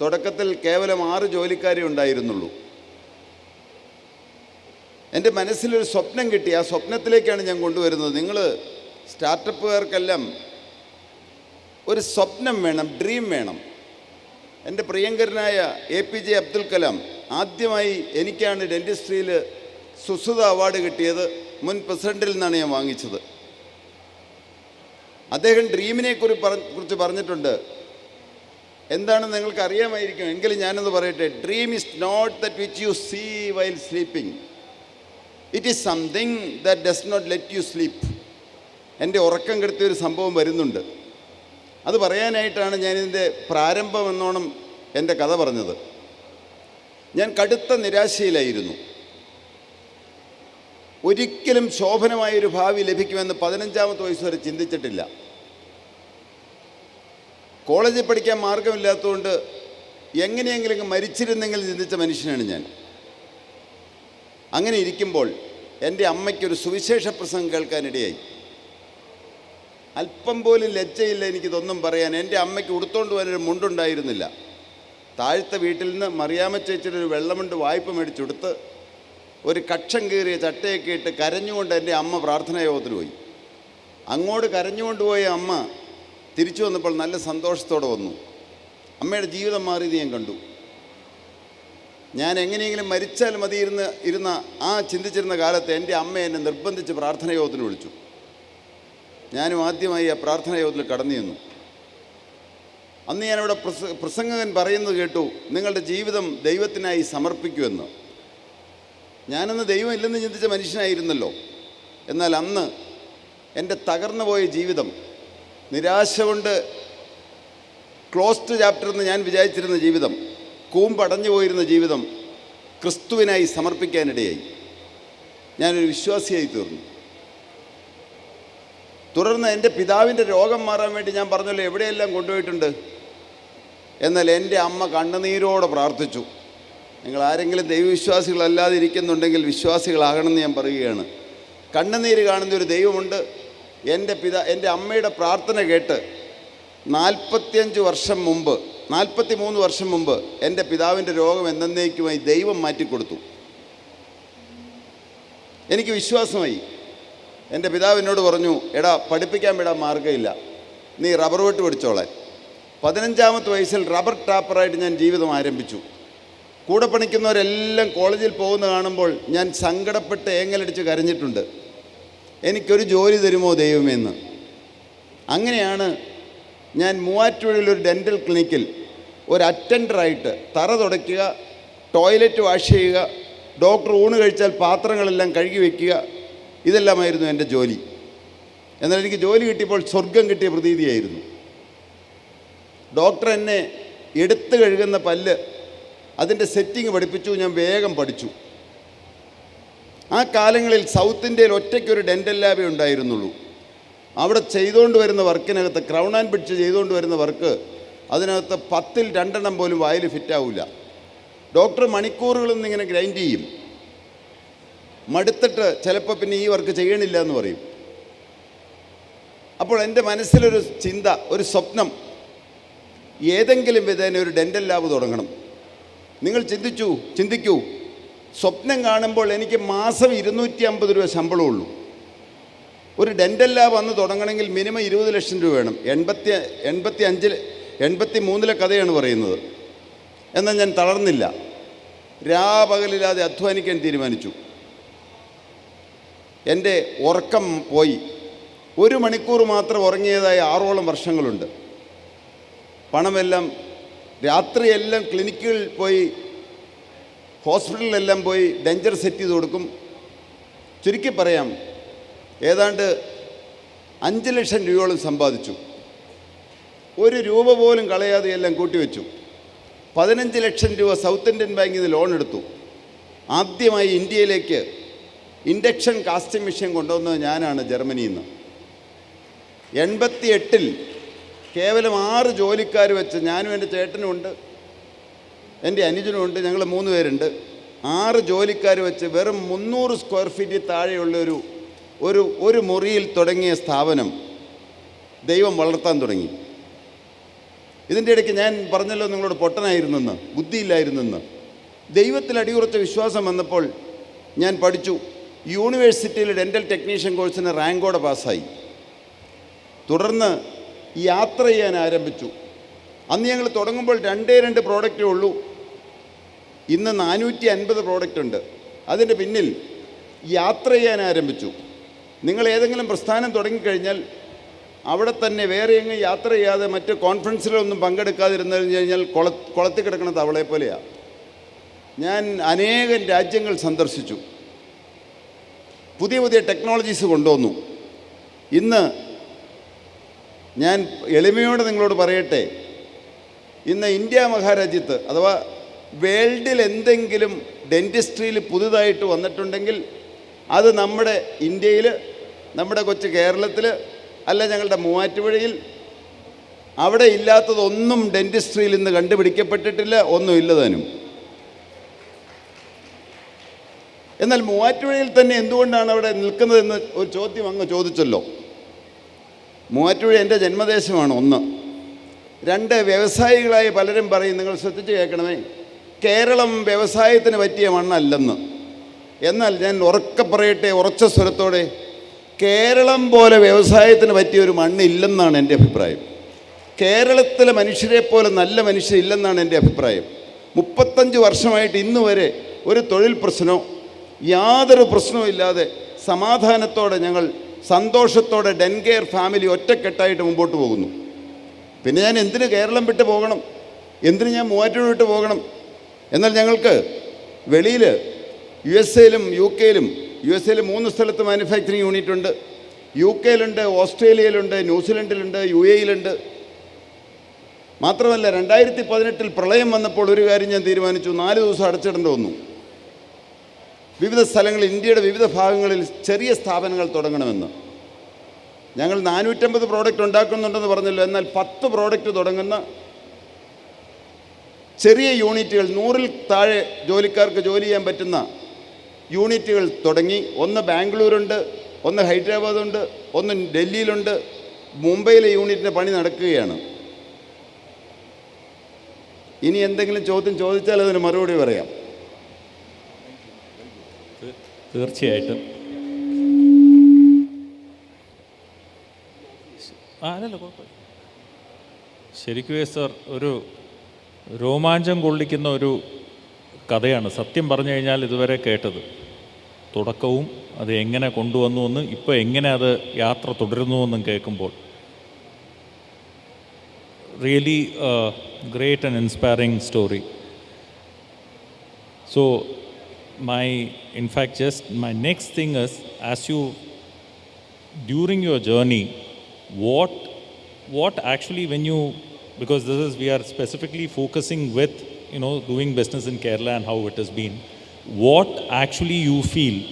തുടക്കത്തിൽ കേവലം 6 ജോലിക്കാരെ ഉണ്ടായിരുന്നുള്ളൂ. എൻ്റെ മനസ്സിലൊരു സ്വപ്നം കിട്ടി. ആ സ്വപ്നത്തിലേക്കാണ് ഞാൻ കൊണ്ടുവരുന്നത്. നിങ്ങൾ സ്റ്റാർട്ടപ്പുകാർക്കെല്ലാം ഒരു സ്വപ്നം വേണം, ഡ്രീം വേണം. എൻ്റെ പ്രിയങ്കരനായ APJ അബ്ദുൽ കലാം ആദ്യമായി എനിക്കാണ് ഡെൻറ്റിസ്ട്രിയിൽ സുശ്രുത അവാർഡ് കിട്ടിയത്. മുൻ പ്രസിഡൻറ്റിൽ നിന്നാണ് ഞാൻ വാങ്ങിച്ചത്. അദ്ദേഹം ഡ്രീമിനെ കുറിച്ച് പറഞ്ഞിട്ടുണ്ട്. എന്താണെന്ന് നിങ്ങൾക്ക് അറിയാമായിരിക്കും, എങ്കിലും ഞാനൊന്ന് പറയട്ടെ. Dream is not that which you see while sleeping, it is something that does not let you sleep. എൻ്റെ ഉറക്കം കെടുത്തിയൊരു സംഭവം വരുന്നുണ്ട്. അത് പറയാനായിട്ടാണ് ഞാനിതിൻ്റെ പ്രാരംഭം എന്നോണം എൻ്റെ കഥ പറഞ്ഞത്. ഞാൻ കടുത്ത നിരാശയിലായിരുന്നു. ഒരിക്കലും ശോഭനമായൊരു ഭാവി ലഭിക്കുമെന്ന് 15-ാമത്തെ വയസ്സ് വരെ ചിന്തിച്ചിട്ടില്ല. കോളേജിൽ പഠിക്കാൻ മാർഗമില്ലാത്തതുകൊണ്ട് എങ്ങനെയെങ്കിലും മരിച്ചിരുന്നെങ്കിൽ ചിന്തിച്ച മനുഷ്യനാണ് ഞാൻ. അങ്ങനെ ഇരിക്കുമ്പോൾ എൻ്റെ അമ്മയ്ക്കൊരു സുവിശേഷ പ്രസംഗം കേൾക്കാനിടയായി. അല്പം പോലും ലജ്ജയില്ല എനിക്കിതൊന്നും പറയാൻ. എൻ്റെ അമ്മയ്ക്ക് ഉടുത്തോണ്ട് പോകാനൊരു മുണ്ടുണ്ടായിരുന്നില്ല. താഴത്തെ വീട്ടിൽ നിന്ന് മറിയാമ്മ ചേച്ചിയുടെ ഒരു വെള്ളമുണ്ട് വായ്പ മേടിച്ചെടുത്ത് ഒരു കക്ഷം കീറിയ ചട്ടയൊക്കെ ഇട്ട് കരഞ്ഞുകൊണ്ട് എൻ്റെ അമ്മ പ്രാർത്ഥനായോഗത്തിന് പോയി. അങ്ങോട്ട് കരഞ്ഞുകൊണ്ടുപോയ അമ്മ തിരിച്ചു വന്നപ്പോൾ നല്ല സന്തോഷത്തോടെ വന്നു. അമ്മയുടെ ജീവിതം മാറിയത് ഞാൻ കണ്ടു. ഞാൻ എങ്ങനെയെങ്കിലും മരിച്ചാൽ മതി ഇരുന്ന ചിന്തിച്ചിരുന്ന കാലത്ത് എൻ്റെ അമ്മ എന്നെ നിർബന്ധിച്ച് പ്രാർത്ഥനായോഗത്തിന് വിളിച്ചു. ഞാനും ആദ്യമായി ആ പ്രാർത്ഥനായോഗത്തിൽ കടന്നു ചെന്നു. അന്ന് ഞാനിവിടെ പ്രസംഗകൻ പറയുന്നത് കേട്ടു, നിങ്ങളുടെ ജീവിതം ദൈവത്തിനായി സമർപ്പിക്കുമെന്ന്. ഞാനന്ന് ദൈവം ഇല്ലെന്ന് ചിന്തിച്ച മനുഷ്യനായിരുന്നല്ലോ. എന്നാൽ അന്ന് എൻ്റെ തകർന്നു പോയ ജീവിതം, നിരാശ കൊണ്ട് ക്ലോസ്ഡ് ചാപ്റ്റർ എന്ന് ഞാൻ വിചാരിച്ചിരുന്ന ജീവിതം, കൂമ്പടഞ്ഞു പോയിരുന്ന ജീവിതം ക്രിസ്തുവിനായി സമർപ്പിക്കാനിടയായി. ഞാനൊരു വിശ്വാസിയായി തീർന്നു. തുടർന്ന് എൻ്റെ പിതാവിൻ്റെ രോഗം മാറാൻ വേണ്ടി ഞാൻ പറഞ്ഞല്ലോ എവിടെയെല്ലാം കൊണ്ടുപോയിട്ടുണ്ട്. എന്നാൽ എൻ്റെ അമ്മ കണ്ണുനീരോടെ പ്രാർത്ഥിച്ചു. നിങ്ങൾ ആരെങ്കിലും ദൈവവിശ്വാസികളല്ലാതെ ഇരിക്കുന്നുണ്ടെങ്കിൽ വിശ്വാസികളാകണമെന്ന് ഞാൻ പറയുകയാണ്. കണ്ണുനീര് കാണുന്ന ഒരു ദൈവമുണ്ട്. എൻ്റെ അമ്മയുടെ പ്രാർത്ഥന കേട്ട് 43 വർഷം മുമ്പ് എൻ്റെ പിതാവിൻ്റെ രോഗം എന്നേക്കുമായി ദൈവം മാറ്റിക്കൊടുത്തു. എനിക്ക് വിശ്വാസമായി. എൻ്റെ പിതാവ് എന്നോട് പറഞ്ഞു, എടാ പഠിപ്പിക്കാൻ വിടാൻ മാർഗ്ഗമില്ല, നീ റബ്ബർ വെട്ട് പഠിച്ചോളാൻ. 15-ാമത്തെ വയസ്സിൽ റബ്ബർ ടാപ്പറായിട്ട് ഞാൻ ജീവിതം ആരംഭിച്ചു. കൂടെ പണിക്കുന്നവരെല്ലാം കോളേജിൽ പോകുന്ന കാണുമ്പോൾ ഞാൻ സങ്കടപ്പെട്ട് ഏങ്ങലടിച്ച് കരഞ്ഞിട്ടുണ്ട്. എനിക്കൊരു ജോലി തരുമോ ദൈവമെന്ന്. അങ്ങനെയാണ് ഞാൻ മൂവാറ്റുപുഴയിലൊരു ഡെൻ്റൽ ക്ലിനിക്കിൽ ഒരു അറ്റൻഡറായിട്ട് തറ തുടയ്ക്കുക, ടോയ്ലറ്റ് വാഷ് ചെയ്യുക, ഡോക്ടർ ഊണ് കഴിച്ചാൽ പാത്രങ്ങളെല്ലാം കഴുകി വയ്ക്കുക, ഇതെല്ലാമായിരുന്നു എൻ്റെ ജോലി. എന്നാൽ എനിക്ക് ജോലി കിട്ടിയപ്പോൾ സ്വർഗം കിട്ടിയ പ്രതീതിയായിരുന്നു. ഡോക്ടർ എന്നെ എടുത്ത് കഴുകുന്ന പല്ല് അതിൻ്റെ സെറ്റിങ് പഠിപ്പിച്ചു. ഞാൻ വേഗം പഠിച്ചു. ആ കാലങ്ങളിൽ സൗത്ത് ഇന്ത്യയിൽ ഒറ്റയ്ക്കൊരു ഡെൻ്റൽ ലാബേ ഉണ്ടായിരുന്നുള്ളൂ. അവിടെ ചെയ്തുകൊണ്ട് വരുന്ന വർക്കിനകത്ത്, ക്രൗൺ ആൻഡ് ബ്രിഡ്ജ് ചെയ്തുകൊണ്ട് വരുന്ന വർക്ക്, അതിനകത്ത് 10ൽ 2 പോലും വായിൽ ഫിറ്റാവില്ല. ഡോക്ടർ മണിക്കൂറുകളിൽ നിന്നിങ്ങനെ ഗ്രൈൻഡ് ചെയ്യും. മടുത്തിട്ട് ചിലപ്പോൾ പിന്നെ ഈ വർക്ക് ചെയ്യണില്ല എന്ന് പറയും. അപ്പോൾ എൻ്റെ മനസ്സിലൊരു ചിന്ത, ഒരു സ്വപ്നം, ഏതെങ്കിലും വിധേന ഒരു ഡെൻ്റൽ ലാബ് തുടങ്ങണം. നിങ്ങൾ ചിന്തിക്കൂ, സ്വപ്നം കാണുമ്പോൾ എനിക്ക് മാസം 250 രൂപ ശമ്പളമുള്ളൂ. ഒരു ഡെൻ്റൽ ലാബ് അന്ന് തുടങ്ങണമെങ്കിൽ മിനിമം 20 ലക്ഷം രൂപ വേണം. 83 കഥയാണ് പറയുന്നത്. എന്നാൽ ഞാൻ തളർന്നില്ല. രാപകലില്ലാതെ അധ്വാനിക്കാൻ തീരുമാനിച്ചു. എൻ്റെ ഉറക്കം പോയി. 1 മണിക്കൂർ മാത്രം ഉറങ്ങിയതായി 6ഓളം വർഷങ്ങളുണ്ട്. പണമെല്ലാം, രാത്രിയെല്ലാം ക്ലിനിക്കുകളിൽ പോയി, ഹോസ്പിറ്റലിലെല്ലാം പോയി ഡെഞ്ചർ സെറ്റ് ചെയ്ത് കൊടുക്കും. ചുരുക്കി പറയാം, ഏതാണ്ട് 5 ലക്ഷം രൂപയോളം സമ്പാദിച്ചു. 1 രൂപ പോലും കളയാതെ എല്ലാം കൂട്ടിവെച്ചു. 15 ലക്ഷം രൂപ സൗത്ത് ഇന്ത്യൻ ബാങ്കിൽ നിന്ന് ലോൺ എടുത്തു. ആദ്യമായി ഇന്ത്യയിലേക്ക് ഇൻഡക്ഷൻ കാസ്റ്റിംഗ് മെഷീൻ കൊണ്ടുവന്നത് ഞാനാണ്, ജർമ്മനിയിൽ നിന്ന്. 88-ൽ കേവലം 6 ജോലിക്കാർ വെച്ച്, ഞാനും എൻ്റെ ചേട്ടനുമുണ്ട്, എൻ്റെ അനുജനുമുണ്ട്, ഞങ്ങൾ 3 പേരുണ്ട്. 6 ജോലിക്കാർ വെച്ച് വെറും 300 സ്ക്വയർ ഫീറ്റിൽ താഴെയുള്ള ഒരു മുറിയിൽ തുടങ്ങിയ സ്ഥാപനം ദൈവം വളർത്താൻ തുടങ്ങി. ഇതിൻ്റെ ഇടയ്ക്ക് ഞാൻ പറഞ്ഞല്ലോ നിങ്ങളോട് പൊട്ടനായിരുന്നെന്ന്, ബുദ്ധിയില്ലായിരുന്നെന്ന്. ദൈവത്തിൽ അടിയുറച്ച വിശ്വാസം വന്നപ്പോൾ ഞാൻ പഠിച്ചു. യൂണിവേഴ്സിറ്റിയിൽ ഡെൻ്റൽ ടെക്നീഷ്യൻ കോഴ്സിന് റാങ്കോടെ പാസ്സായി. തുടർന്ന് യാത്ര ചെയ്യാൻ ആരംഭിച്ചു. അന്ന് ഞങ്ങൾ തുടങ്ങുമ്പോൾ 2 പ്രോഡക്റ്റേ ഉള്ളൂ. ഇന്ന് 450 പ്രോഡക്റ്റ് ഉണ്ട്. അതിൻ്റെ പിന്നിൽ യാത്ര ചെയ്യാൻ ആരംഭിച്ചു. നിങ്ങൾ ഏതെങ്കിലും പ്രസ്ഥാനം തുടങ്ങിക്കഴിഞ്ഞാൽ അവിടെ തന്നെ വേറെ എങ്ങും യാത്ര ചെയ്യാതെ മറ്റ് കോൺഫറൻസിലൊന്നും പങ്കെടുക്കാതിരുന്നു കഴിഞ്ഞാൽ കുളത്തിൽ കിടക്കുന്ന തവളയെ പോലെയാണ്. ഞാൻ അനേകം രാജ്യങ്ങൾ സന്ദർശിച്ചു. പുതിയ ടെക്നോളജീസ് കൊണ്ടുവന്നു. ഇന്ന് ഞാൻ എളിമയോടെ നിങ്ങളോട് പറയട്ടെ, ഇന്ന് ഇന്ത്യ മഹാരാജ്യത്ത് അഥവാ വേൾഡിൽ എന്തെങ്കിലും ഡെൻറ്റിസ്ട്രിയിൽ പുതുതായിട്ട് വന്നിട്ടുണ്ടെങ്കിൽ അത് നമ്മുടെ ഇന്ത്യയിൽ, നമ്മുടെ കൊച്ചു കേരളത്തിൽ, അല്ല ഞങ്ങളുടെ മൂവാറ്റുപുഴയിൽ. അവിടെ ഇല്ലാത്തതൊന്നും ഡെൻറ്റിസ്ട്രിയിൽ ഇന്ന് കണ്ടുപിടിക്കപ്പെട്ടിട്ടില്ല, ഒന്നുമില്ല താനും. എന്നാൽ മൂവാറ്റുപുഴയിൽ തന്നെ എന്തുകൊണ്ടാണ് അവിടെ നിൽക്കുന്നതെന്ന് ഒരു ചോദ്യം അങ്ങ് ചോദിച്ചല്ലോ. മൂവാറ്റുപുഴ എൻ്റെ ജന്മദേശമാണ്, 1. 2, വ്യവസായികളായ പലരും പറയും, നിങ്ങൾ ശ്രദ്ധിച്ച് കേൾക്കണമേ, കേരളം വ്യവസായത്തിന് പറ്റിയ മണ്ണല്ലെന്ന്. എന്നാൽ ഞാൻ ഉറക്കെ പറയട്ടെ, ഉറച്ച സ്വരത്തോടെ, കേരളം പോലെ വ്യവസായത്തിന് പറ്റിയൊരു മണ്ണില്ലെന്നാണ് എൻ്റെ അഭിപ്രായം. കേരളത്തിലെ മനുഷ്യരെ പോലെ നല്ല മനുഷ്യരില്ലെന്നാണ് എൻ്റെ അഭിപ്രായം. 35 വർഷമായിട്ട് ഇന്ന് വരെ ഒരു തൊഴിൽ പ്രശ്നമോ യാതൊരു പ്രശ്നവും ഇല്ലാതെ സമാധാനത്തോടെ ഞങ്ങൾ സന്തോഷത്തോടെ ഡെൻകെയർ ഫാമിലി ഒറ്റക്കെട്ടായിട്ട് മുമ്പോട്ട് പോകുന്നു. പിന്നെ ഞാൻ എന്തിന് കേരളം വിട്ട് പോകണം? എന്തിന് ഞാൻ മൂവാറ്റുപുഴ വിട്ട് പോകണം? എന്നാൽ ഞങ്ങൾക്ക് വെളിയിൽ USA-ലും UK-ലും, USA-ൽ 3 സ്ഥലത്ത് മാനുഫാക്ചറിങ് യൂണിറ്റ് ഉണ്ട്. UK-ലുണ്ട്, ഓസ്ട്രേലിയയിലുണ്ട്, ന്യൂസിലൻഡിലുണ്ട്, UAE-ലുണ്ട്. മാത്രമല്ല 2018-ൽ പ്രളയം വന്നപ്പോൾ ഒരു കാര്യം ഞാൻ തീരുമാനിച്ചു, 4 ദിവസം അടച്ചിടേണ്ടി വന്നു. വിവിധ സ്ഥലങ്ങളിൽ, ഇന്ത്യയുടെ വിവിധ ഭാഗങ്ങളിൽ ചെറിയ സ്ഥാപനങ്ങൾ തുടങ്ങണമെന്ന്. ഞങ്ങൾ 450 പ്രോഡക്റ്റ് ഉണ്ടാക്കുന്നുണ്ടെന്ന് പറഞ്ഞല്ലോ. എന്നാൽ 10 പ്രോഡക്റ്റ് തുടങ്ങുന്ന ചെറിയ യൂണിറ്റുകൾ, 100-ൽ താഴെ ജോലിക്കാർക്ക് ജോലി ചെയ്യാൻ പറ്റുന്ന യൂണിറ്റുകൾ തുടങ്ങി. 1 ബാംഗ്ലൂരുണ്ട്, 1 ഹൈദരാബാദുണ്ട്, 1 ഡൽഹിയിലുണ്ട്. മുംബൈയിലെ യൂണിറ്റിൻ്റെ പണി നടക്കുകയാണ്. ഇനി എന്തെങ്കിലും ചോദ്യം ചോദിച്ചാൽ അതിന് മറുപടി പറയാം. തീർച്ചയായിട്ടും. അല്ലല്ലോ, കുഴപ്പമില്ല. ശരിക്കും സർ, ഒരു രോമാഞ്ചം കൊള്ളിക്കുന്ന ഒരു കഥയാണ് സത്യം പറഞ്ഞു കഴിഞ്ഞാൽ ഇതുവരെ കേട്ടത്. തുടക്കവും അത് എങ്ങനെ കൊണ്ടുവന്നുവെന്ന്, ഇപ്പോൾ എങ്ങനെ അത് യാത്ര തുടരുന്നുവെന്നും കേൾക്കുമ്പോൾ really great and inspiring story. So in fact, just my next thing is, during your journey, what actually because we are specifically focusing with, doing business in Kerala and how it has been, what actually you feel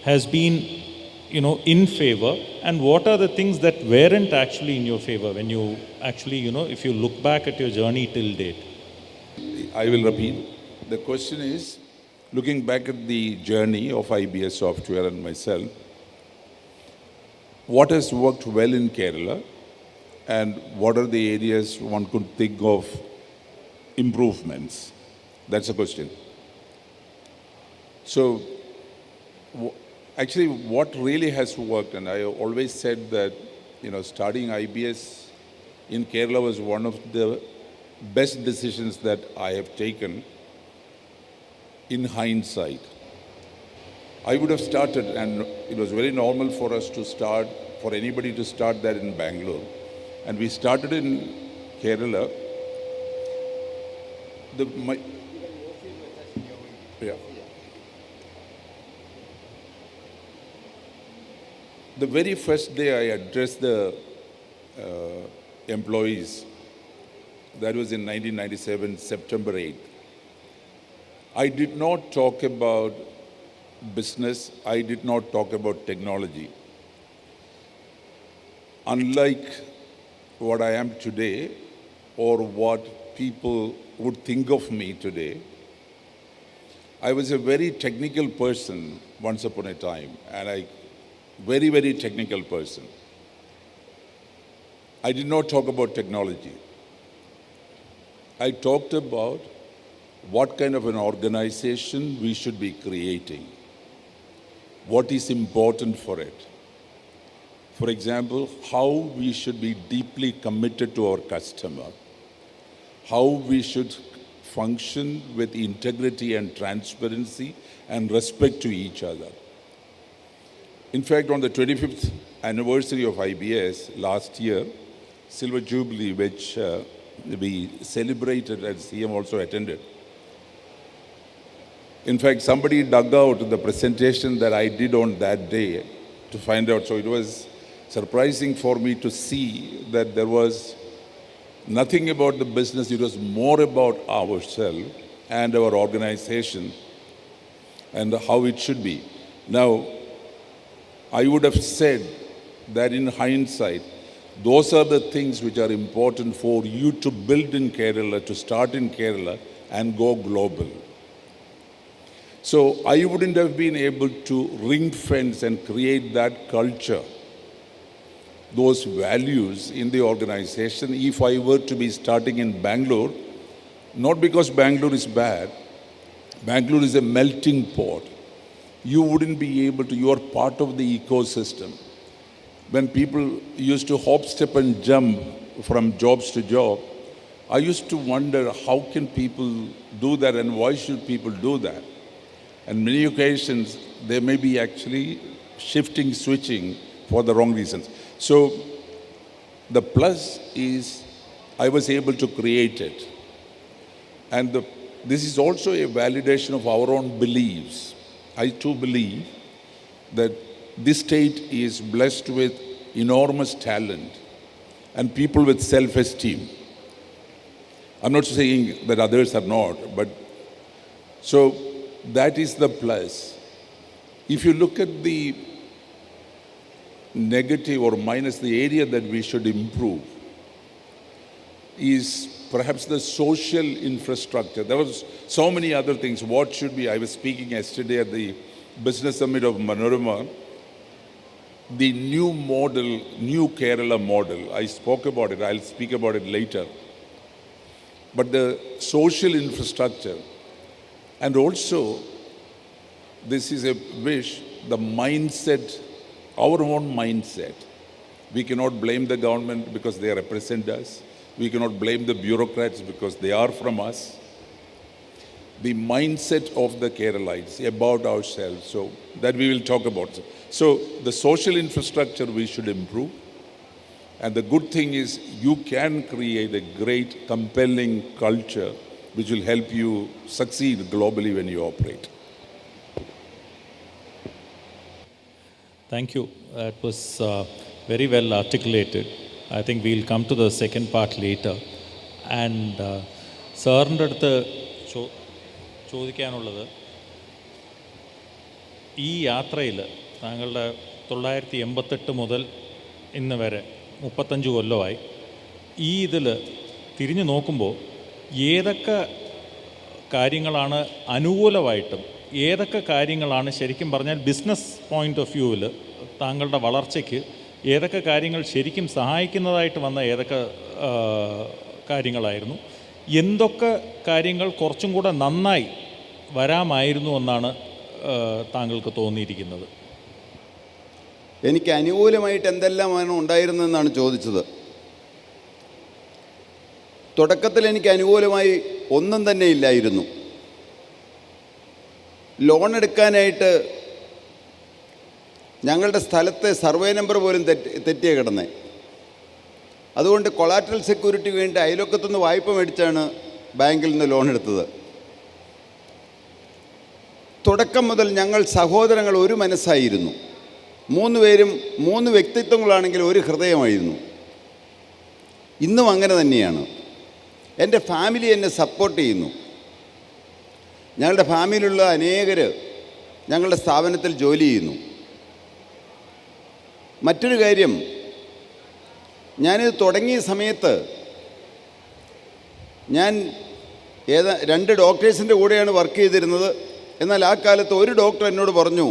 has been, in favor, and what are the things that weren't actually in your favor when you actually, if you look back at your journey till date? I will repeat. The question is, looking back at the journey of IBS Software and myself, what has worked well in Kerala and what are the areas one could think of improvements? That's the question. So, actually, what really has worked, and I always said that, starting IBS in Kerala was one of the best decisions that I have taken in hindsight. I would have started, and it was very normal for anybody to start that in Bangalore. And we started in Kerala. The very first day I addressed the employees, that was in 1997, September 8th. I did not talk about business, I did not talk about technology. Unlike what I am today, or what people would think of me today, I was a very technical person once upon a time, and very, very technical person. I did not talk about technology. I talked about what kind of an organization we should be creating, what is important for it. For example, how we should be deeply committed to our customer, how we should function with integrity and transparency and respect to each other. In fact, on the 25th anniversary of IBS last year, Silver Jubilee, which we celebrated and CM also attended. In fact, somebody dug out the presentation that I did on that day to find out. So it was surprising for me to see that there was nothing about the business. It was more about ourselves and our organization and how it should be. Now, I would have said that in hindsight, those are the things which are important for you to build in Kerala, to start in Kerala and go global. So I wouldn't have been able to ring fence and create that culture, those values in the organization if I were to be starting in Bangalore, not because Bangalore is bad. Bangalore is a melting pot. You wouldn't be able to, you are part of the ecosystem. When people used to hop, step and jump from jobs to job, I used to wonder how can people do that and why should people do that? And many occasions, they may be actually shifting, switching for the wrong reasons. So the plus is I was able to create it. And this is also a validation of our own beliefs. I too believe that this state is blessed with enormous talent and people with self-esteem. I'm not saying that others are not, but so that is the plus. If you look at the negative or minus, the area that we should improve is perhaps the social infrastructure. There was so many other things. What should be, I was speaking yesterday at the Business Summit of Manorama, the new model, new Kerala model. I spoke about it, I'll speak about it later. But the social infrastructure, and also, this is a wish, the mindset, our own mindset. We cannot blame the government because they represent us. We cannot blame the bureaucrats because they are from us. The mindset of the Keralites about ourselves, so that we will talk about. So the social infrastructure we should improve. And the good thing is you can create a great, compelling culture which will help you succeed globally when you operate. Thank you. That was very well articulated. I think we'll come to the second part later. And സാറിൻ്റെ അടുത്ത് ചോദിക്കാനുള്ളത്, ഈ യാത്രയിൽ താങ്കളുടെ 1988 മുതൽ ഇന്ന് വരെ 35 കൊല്ലമായി, ഈ ഇതിൽ തിരിഞ്ഞു നോക്കുമ്പോൾ ഏതൊക്കെ കാര്യങ്ങളാണ് അനുകൂലമായിട്ടും ഏതൊക്കെ കാര്യങ്ങളാണ് ശരിക്കും പറഞ്ഞാൽ ബിസിനസ് പോയിൻ്റ് ഓഫ് വ്യൂവിൽ താങ്കളുടെ വളർച്ചയ്ക്ക് ഏതൊക്കെ കാര്യങ്ങൾ ശരിക്കും സഹായിക്കുന്നതായിട്ട് വന്ന ഏതൊക്കെ കാര്യങ്ങളായിരുന്നു, എന്തൊക്കെ കാര്യങ്ങൾ കുറച്ചും കൂടെ നന്നായി വരാമായിരുന്നു എന്നാണ് താങ്കൾക്ക് തോന്നിയിരിക്കുന്നത്? എനിക്ക് അനുകൂലമായിട്ട് എന്തെല്ലാമാണ് ഉണ്ടായിരുന്നതെന്നാണ് ചോദിച്ചത്. തുടക്കത്തിൽ എനിക്ക് അനുകൂലമായി ഒന്നും തന്നെ ഇല്ലായിരുന്നു. ലോൺ എടുക്കാനായിട്ട് ഞങ്ങളുടെ സ്ഥലത്തെ സർവേ നമ്പർ പോലും തെറ്റിയേ കിടന്നേ. അതുകൊണ്ട് കൊളാറ്ററൽ സെക്യൂരിറ്റി വേണ്ടി അയൽവക്കത്തുനിന്ന് വായ്പ മേടിച്ചാണ് ബാങ്കിൽ നിന്ന് ലോൺ എടുത്തത്. തുടക്കം മുതൽ ഞങ്ങൾ സഹോദരങ്ങൾ ഒരു മനസ്സായിരുന്നു. 3 പേരും 3 വ്യക്തിത്വങ്ങളാണെങ്കിൽ ഒരു ഹൃദയമായിരുന്നു. ഇന്നും അങ്ങനെ തന്നെയാണ്. എൻ്റെ ഫാമിലി എന്നെ സപ്പോർട്ട് ചെയ്യുന്നു. ഞങ്ങളുടെ ഫാമിലിയിലുള്ള അനേകർ ഞങ്ങളുടെ സ്ഥാപനത്തിൽ ജോലി ചെയ്യുന്നു. മറ്റൊരു കാര്യം, ഞാനിത് തുടങ്ങിയ സമയത്ത് ഞാൻ 2 ഡോക്ടേഴ്സിൻ്റെ കൂടെയാണ് വർക്ക് ചെയ്തിരുന്നത്. എന്നാൽ ആ കാലത്ത് ഒരു ഡോക്ടർ എന്നോട് പറഞ്ഞു,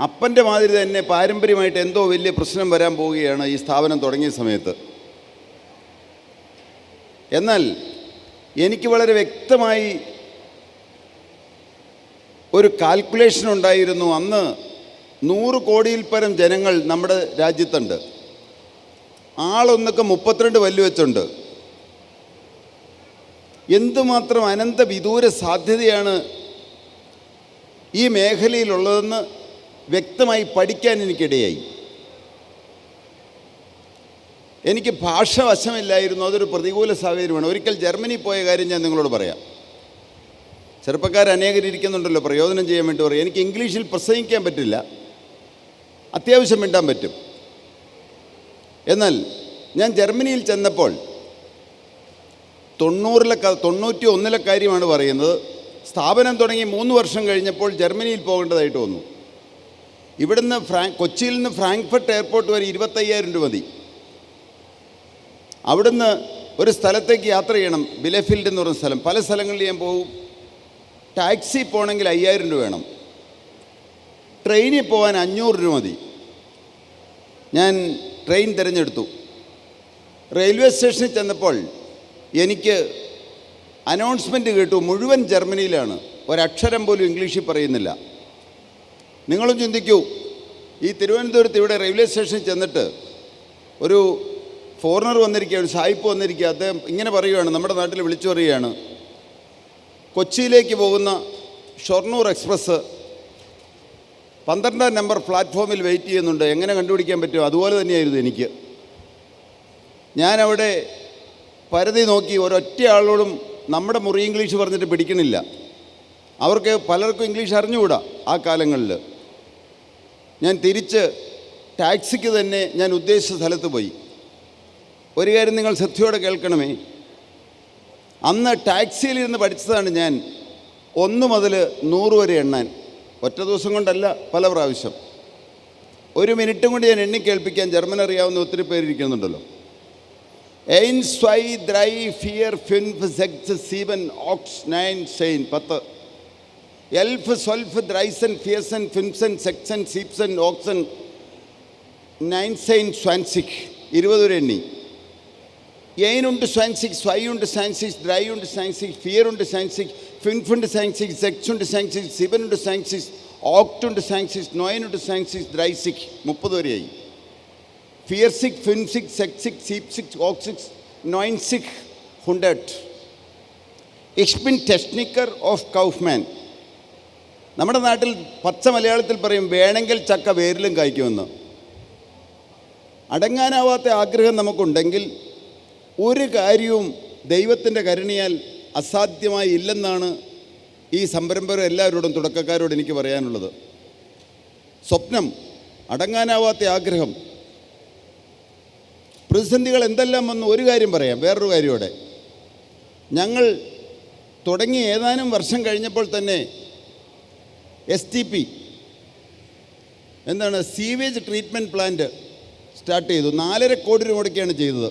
അപ്പൻ്റെ മാതിരി തന്നെ പാരമ്പര്യമായിട്ട് എന്തോ വലിയ പ്രശ്നം വരാൻ പോവുകയാണ് ഈ സ്ഥാപനം തുടങ്ങിയ സമയത്ത്. എന്നാൽ എനിക്ക് വളരെ വ്യക്തമായി ഒരു കാൽക്കുലേഷൻ ഉണ്ടായിരുന്നു. അന്ന് 100 കോടിയിൽ പരം ജനങ്ങൾ നമ്മുടെ രാജ്യത്തുണ്ട്. ആളൊന്നൊക്കെ 32 പല്ല് വെച്ചുണ്ട്. എന്തുമാത്രം അനന്ത വിദൂര സാധ്യതയാണ് ഈ മേഖലയിലുള്ളതെന്ന് വ്യക്തമായി പഠിക്കാൻ എനിക്കിടയായി. എനിക്ക് ഭാഷ വശമില്ലായിരുന്നു. അതൊരു പ്രതികൂല സാഹചര്യമാണ്. ഒരിക്കൽ ജർമ്മനി പോയ കാര്യം ഞാൻ നിങ്ങളോട് പറയാം. ചെറുപ്പക്കാരനേകരിക്കുന്നുണ്ടല്ലോ, പ്രയോജനം ചെയ്യാൻ വേണ്ടി പറയും. എനിക്ക് ഇംഗ്ലീഷിൽ പ്രസംഗിക്കാൻ പറ്റില്ല, അത്യാവശ്യം മിണ്ടാൻ പറ്റും. എന്നാൽ ഞാൻ ജർമ്മനിയിൽ ചെന്നപ്പോൾ 91 കാര്യമാണ് പറയുന്നത്. സ്ഥാപനം തുടങ്ങി 3 വർഷം കഴിഞ്ഞപ്പോൾ ജർമ്മനിയിൽ പോകേണ്ടതായിട്ട് വന്നു. ഇവിടുന്ന് കൊച്ചിയിൽ നിന്ന് ഫ്രാങ്ക്ഫർട്ട് എയർപോർട്ട് വരെ 25,000 രൂപ മതി. അവിടുന്ന് ഒരു സ്ഥലത്തേക്ക് യാത്ര ചെയ്യണം, ബിലെഫീൽഡ് എന്ന് പറയുന്ന സ്ഥലം. പല സ്ഥലങ്ങളിൽ ഞാൻ പോകും. ടാക്സി പോകണമെങ്കിൽ 5,000 രൂപ വേണം. ട്രെയിനിൽ പോകാൻ 500 രൂപ മതി. ഞാൻ ട്രെയിൻ തിരഞ്ഞെടുത്തു. റെയിൽവേ സ്റ്റേഷനിൽ ചെന്നപ്പോൾ എനിക്ക് അനൗൺസ്മെൻറ്റ് കേട്ടു, മുഴുവൻ ജർമ്മനിയിലാണ്, ഒരക്ഷരം പോലും ഇംഗ്ലീഷിൽ പറയുന്നില്ല. നിങ്ങളും ചിന്തിക്കൂ, ഈ തിരുവനന്തപുരത്ത് ഇവിടെ റെയിൽവേ സ്റ്റേഷനിൽ ചെന്നിട്ട് ഒരു ഫോറിനർ വന്നിരിക്കുക, ഒരു സായിപ്പ് വന്നിരിക്കുക. അദ്ദേഹം ഇങ്ങനെ പറയുകയാണ്, നമ്മുടെ നാട്ടിൽ വിളിച്ചു പറയുകയാണ്, കൊച്ചിയിലേക്ക് പോകുന്ന ഷൊർണൂർ എക്സ്പ്രസ് 12-ാം നമ്പർ പ്ലാറ്റ്ഫോമിൽ വെയിറ്റ് ചെയ്യുന്നുണ്ട്, എങ്ങനെ കണ്ടുപിടിക്കാൻ പറ്റുമോ? അതുപോലെ തന്നെയായിരുന്നു എനിക്ക്. ഞാനവിടെ പരതി നോക്കി. ഒരൊറ്റ ആളോടും നമ്മുടെ മുറി ഇംഗ്ലീഷ് പറഞ്ഞിട്ട് പിടിക്കണില്ല. അവർക്ക് പലർക്കും ഇംഗ്ലീഷ് അറിഞ്ഞുകൂടാ ആ കാലങ്ങളിൽ. ഞാൻ തിരിച്ച് ടാക്സിക്ക് തന്നെ ഞാൻ ഉദ്ദേശിച്ച സ്ഥലത്ത് പോയി. ഒരു കാര്യം നിങ്ങൾ ശ്രദ്ധയോടെ കേൾക്കണമേ, അന്ന് ടാക്സിയിലിരുന്ന് പഠിച്ചതാണ് ഞാൻ 1 മുതൽ 100 വരെ എണ്ണാൻ. ഒറ്റ ദിവസം കൊണ്ടല്ല, പല പ്രാവശ്യം. 1 മിനിറ്റും കൊണ്ട് ഞാൻ എണ്ണി കേൾപ്പിക്കാൻ. ജർമ്മൻ അറിയാവുന്ന ഒത്തിരി പേരിരിക്കുന്നുണ്ടല്ലോ. 1, 2, 3, 4, 5, 6, 7, 8, 9, 10. 11, 12, 13, 14, 15, 16, 17, 18, 19, 20. 20 വരെ എണ്ണി. 1 und 20, 2 und 20, 3 und 20, 4 und 20, 5 und 20, 6 und 20, 7 und 20, 8 und 20, 9 und 20, 30. 30 വരെയായി. 4, 6, 5, 6, 6, 7, 6, 8, 6, 9, 6, 100. Ich bin Techniker of Kaufmann. നമ്മുടെ നാട്ടിൽ പച്ച മലയാളത്തിൽ പറയും, വേണമെങ്കിൽ ചക്ക വേരിലും കായ്ക്കുമെന്ന്. അടങ്ങാനാവാത്ത ആഗ്രഹം നമുക്കുണ്ടെങ്കിൽ ഒരു കാര്യവും ദൈവത്തിൻ്റെ കരുണയാൽ അസാധ്യമായി ഇല്ലെന്നാണ് ഈ സംരംഭകർ എല്ലാവരോടും, തുടക്കക്കാരോട് എനിക്ക് പറയാനുള്ളത്. സ്വപ്നം അടങ്ങാനാവാത്ത ആഗ്രഹം. പ്രതിസന്ധികൾ എന്തെല്ലാം വന്നു ഒരു കാര്യം പറയാം, വേറൊരു കാര്യമോടെ. ഞങ്ങൾ തുടങ്ങി ഏതാനും വർഷം കഴിഞ്ഞപ്പോൾ തന്നെ STP എന്താണ് സീവേജ് ട്രീറ്റ്മെൻറ്റ് പ്ലാന്റ് സ്റ്റാർട്ട് ചെയ്തു. 4.5 കോടി രൂപ മുടക്കിയാണ് ചെയ്തത്.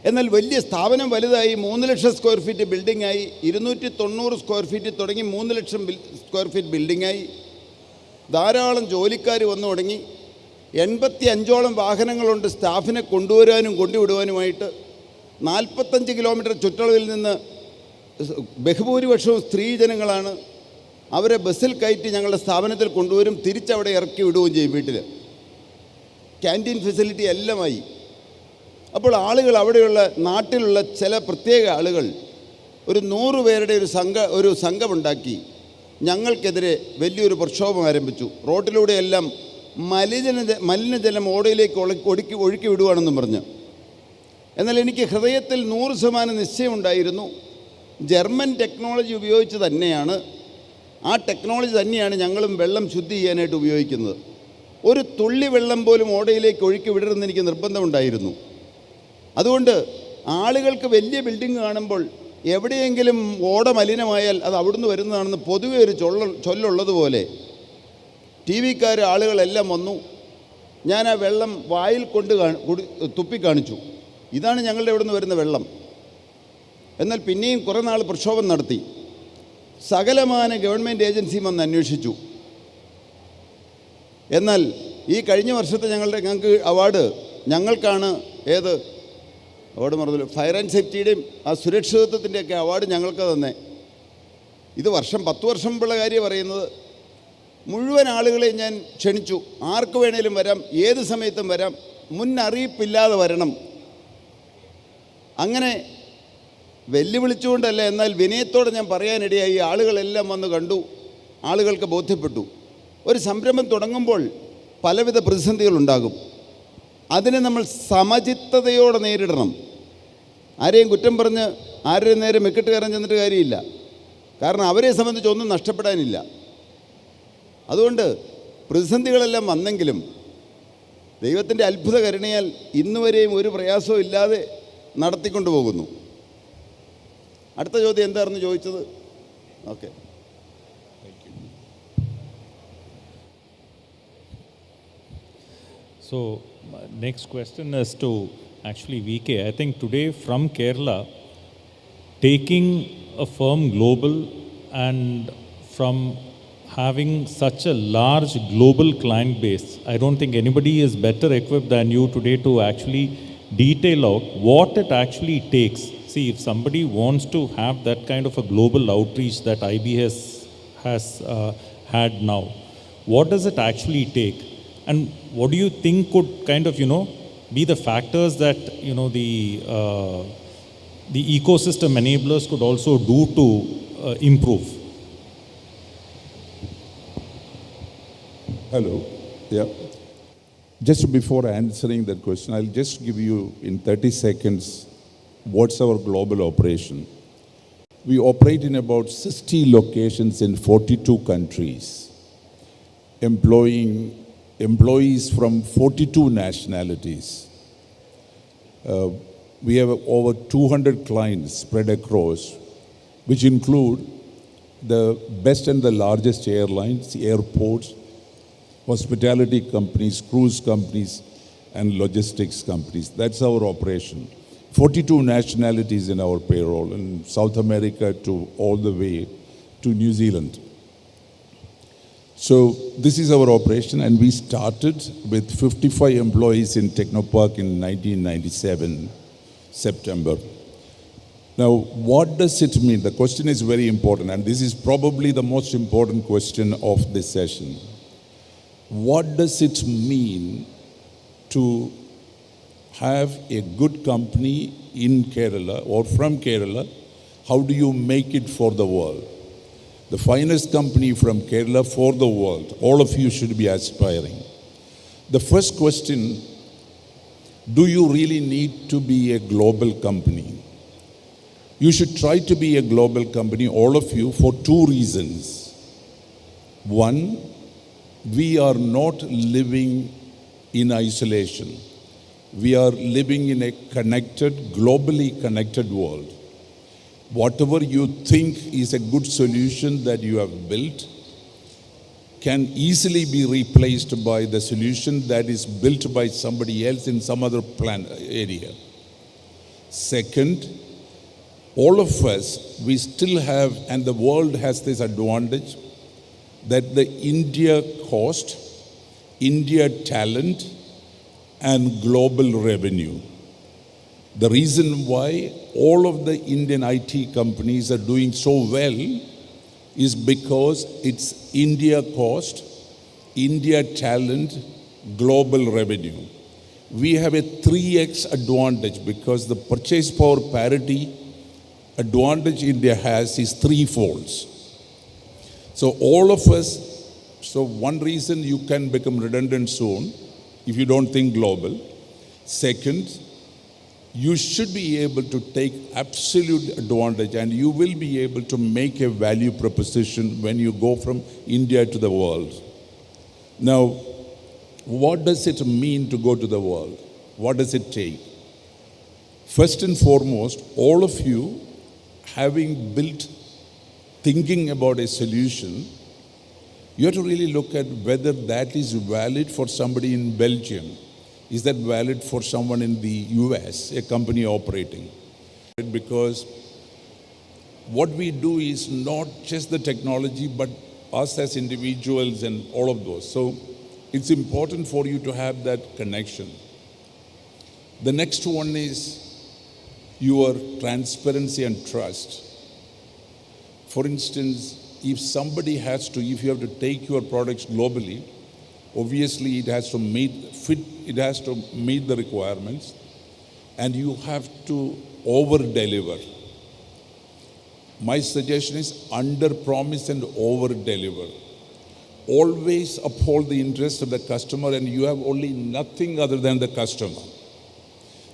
എന്നാൽ വലിയ സ്ഥാപനം വലുതായി, 3 ലക്ഷം സ്ക്വയർ ഫീറ്റ് ബിൽഡിങ്ങായി, 290 സ്ക്വയർ ഫീറ്റ് തുടങ്ങി 3 ലക്ഷം സ്ക്വയർ ഫീറ്റ് ബിൽഡിങ്ങായി. ധാരാളം ജോലിക്കാർ വന്നു തുടങ്ങി. 85ഓളം വാഹനങ്ങളുണ്ട് സ്റ്റാഫിനെ കൊണ്ടുവരാനും കൊണ്ടുവിടുവാനുമായിട്ട്. 45 കിലോമീറ്റർ ചുറ്റളവിൽ നിന്ന് ബഹുഭൂരിപക്ഷവും സ്ത്രീജനങ്ങളാണ്. അവരെ ബസ്സിൽ കയറ്റി ഞങ്ങളുടെ സ്ഥാപനത്തിൽ കൊണ്ടുവരും, തിരിച്ചവിടെ ഇറക്കി വിടുകയും ചെയ്യും വീട്ടിൽ. ക്യാൻറ്റീൻ ഫെസിലിറ്റി എല്ലാമായി. അപ്പോൾ ആളുകൾ, അവിടെയുള്ള നാട്ടിലുള്ള ചില പ്രത്യേക ആളുകൾ ഒരു 100 പേരുടെ ഒരു സംഘമുണ്ടാക്കി ഞങ്ങൾക്കെതിരെ വലിയൊരു പ്രക്ഷോഭം ആരംഭിച്ചു. റോഡിലൂടെയെല്ലാം മലിനജലം ഓടയിലേക്ക് ഒഴുക്കി വിടുവാണെന്നും പറഞ്ഞ്. എന്നാൽ എനിക്ക് ഹൃദയത്തിൽ 100% നിശ്ചയമുണ്ടായിരുന്നു, ജർമ്മൻ ടെക്നോളജി ഉപയോഗിച്ച് തന്നെയാണ്, ആ ടെക്നോളജി തന്നെയാണ് ഞങ്ങളും വെള്ളം ശുദ്ധി ചെയ്യാനായിട്ട് ഉപയോഗിക്കുന്നത്. ഒരു തുള്ളി വെള്ളം പോലും ഓടയിലേക്ക് ഒഴുക്കി വിടരുതെന്ന് എനിക്ക് നിർബന്ധമുണ്ടായിരുന്നു. അതുകൊണ്ട് ആളുകൾക്ക് വലിയ ബിൽഡിംഗ് കാണുമ്പോൾ എവിടെയെങ്കിലും ഓട മലിനമായാൽ അത് അവിടുന്ന് വരുന്നതാണെന്ന് പൊതുവെ ഒരു ചൊല്ലുള്ളതുപോലെ TV-ക്കാർ ആളുകളെല്ലാം വന്നു. ഞാൻ ആ വെള്ളം വായിൽ കൊണ്ട് തുപ്പിക്കാണിച്ചു, ഇതാണ് ഞങ്ങളുടെ ഇവിടെ നിന്ന് വരുന്ന വെള്ളം. എന്നാൽ പിന്നെയും കുറേ നാൾ പ്രക്ഷോഭം നടത്തി. സകലമാന ഗവൺമെൻറ് ഏജൻസിയും വന്ന് അന്വേഷിച്ചു. എന്നാൽ ഈ കഴിഞ്ഞ വർഷത്തെ ഞങ്ങൾക്ക് അവാർഡ് ഞങ്ങൾക്കാണ്. ഏത് അവാർഡ് മറന്നില്ല, ഫയർ ആൻഡ് സേഫ്റ്റിയുടെയും ആ സുരക്ഷിതത്വത്തിൻ്റെയൊക്കെ അവാർഡ് ഞങ്ങൾക്ക് തന്നെ. ഇത് 10 വർഷം മുമ്പുള്ള കാര്യം പറയുന്നത്. മുഴുവൻ ആളുകളെയും ഞാൻ ക്ഷണിച്ചു, ആർക്ക് വേണേലും വരാം, ഏത് സമയത്തും വരാം, മുന്നറിയിപ്പില്ലാതെ വരണം. അങ്ങനെ വെല്ലുവിളിച്ചുകൊണ്ടല്ല, എന്നാൽ വിനയത്തോടെ ഞാൻ പറയാനിടയായി. ആളുകളെല്ലാം വന്ന് കണ്ടു, ആളുകൾക്ക് ബോധ്യപ്പെട്ടു. ഒരു സംരംഭം തുടങ്ങുമ്പോൾ പലവിധ പ്രതിസന്ധികളുണ്ടാകും. അതിനെ നമ്മൾ സമചിത്തതയോടെ നേരിടണം. ആരെയും കുറ്റം പറഞ്ഞ് ആരുടെയും നേരെ മെക്കിട്ട് കയറാൻ ചെന്നിട്ട് കാര്യമില്ല. കാരണം അവരെ സംബന്ധിച്ച് ഒന്നും നഷ്ടപ്പെടാനില്ല. അതുകൊണ്ട് പ്രതിസന്ധികളെല്ലാം വന്നെങ്കിലും ദൈവത്തിൻ്റെ അത്ഭുത കരുണയാൽ ഇന്നുവരെയും ഒരു പ്രയാസവും ഇല്ലാതെ നടത്തിക്കൊണ്ടു പോകുന്നു. അടുത്ത ചോദ്യം എന്തായിരുന്നു ചോദിച്ചത്? Okay. So, next question is to actually VK. I think today from Kerala, taking a firm global and from having such a large global client base, I don't think anybody is better equipped than you today to actually detail out what it actually takes. See, if somebody wants to have that kind of a global outreach that IBS has had now, what does it actually take? And what do you think could kind of, be the factors that, the ecosystem enablers could also do to improve? Hello. Yeah. Just before answering that question, I'll just give you in 30 seconds what's our global operation. We operate in about 60 locations in 42 countries, employing employees from 42 nationalities. We have over 200 clients spread across, which include the best and the largest airlines, airports, hospitality companies, cruise companies, and logistics companies. That's our operation. 42 nationalities in our payroll, in South America to all the way to New Zealand. So this is our operation, and we started with 55 employees in Technopark in 1997, September. Now, what does it mean? The question is very important, and this is probably the most important question of this session. What does it mean to have a good company in Kerala or from Kerala? How do you make it for the world? The finest company from Kerala for the world. All of you should be aspiring. The first question, do you really need to be a global company? You should try to be a global company, all of you, for 2 reasons. One, we are not living in isolation. We are living in a connected, globally connected world. Whatever you think is a good solution that you have built can easily be replaced by the solution that is built by somebody else in some other area. Second, all of us, we still have, and the world has this advantage, that the India cost, India talent, and global revenue. The reason why all of the Indian IT companies are doing so well is because it's India cost, India talent, global revenue. We have a 3x advantage because the purchase power parity advantage India has is threefold. So all of us, so one reason you can become redundant soon if you don't think global. Second, you should be able to take absolute advantage and you will be able to make a value proposition when you go from India to the world. Now, what does it mean to go to the world? What does it take? First and foremost, all of you having built, thinking about a solution, you have to really look at whether that is valid for somebody in Belgium. Is that valid for someone in the US, a company operating? Because what we do is not just the technology, but us as individuals and all of those. So it's important for you to have that connection. The next one is your transparency and trust. For instance, if you have to take your products globally, obviously it has to meet the requirements, and you have to over-deliver. My suggestion is under-promise and over-deliver. Always uphold the interest of the customer, and you have only nothing other than the customer.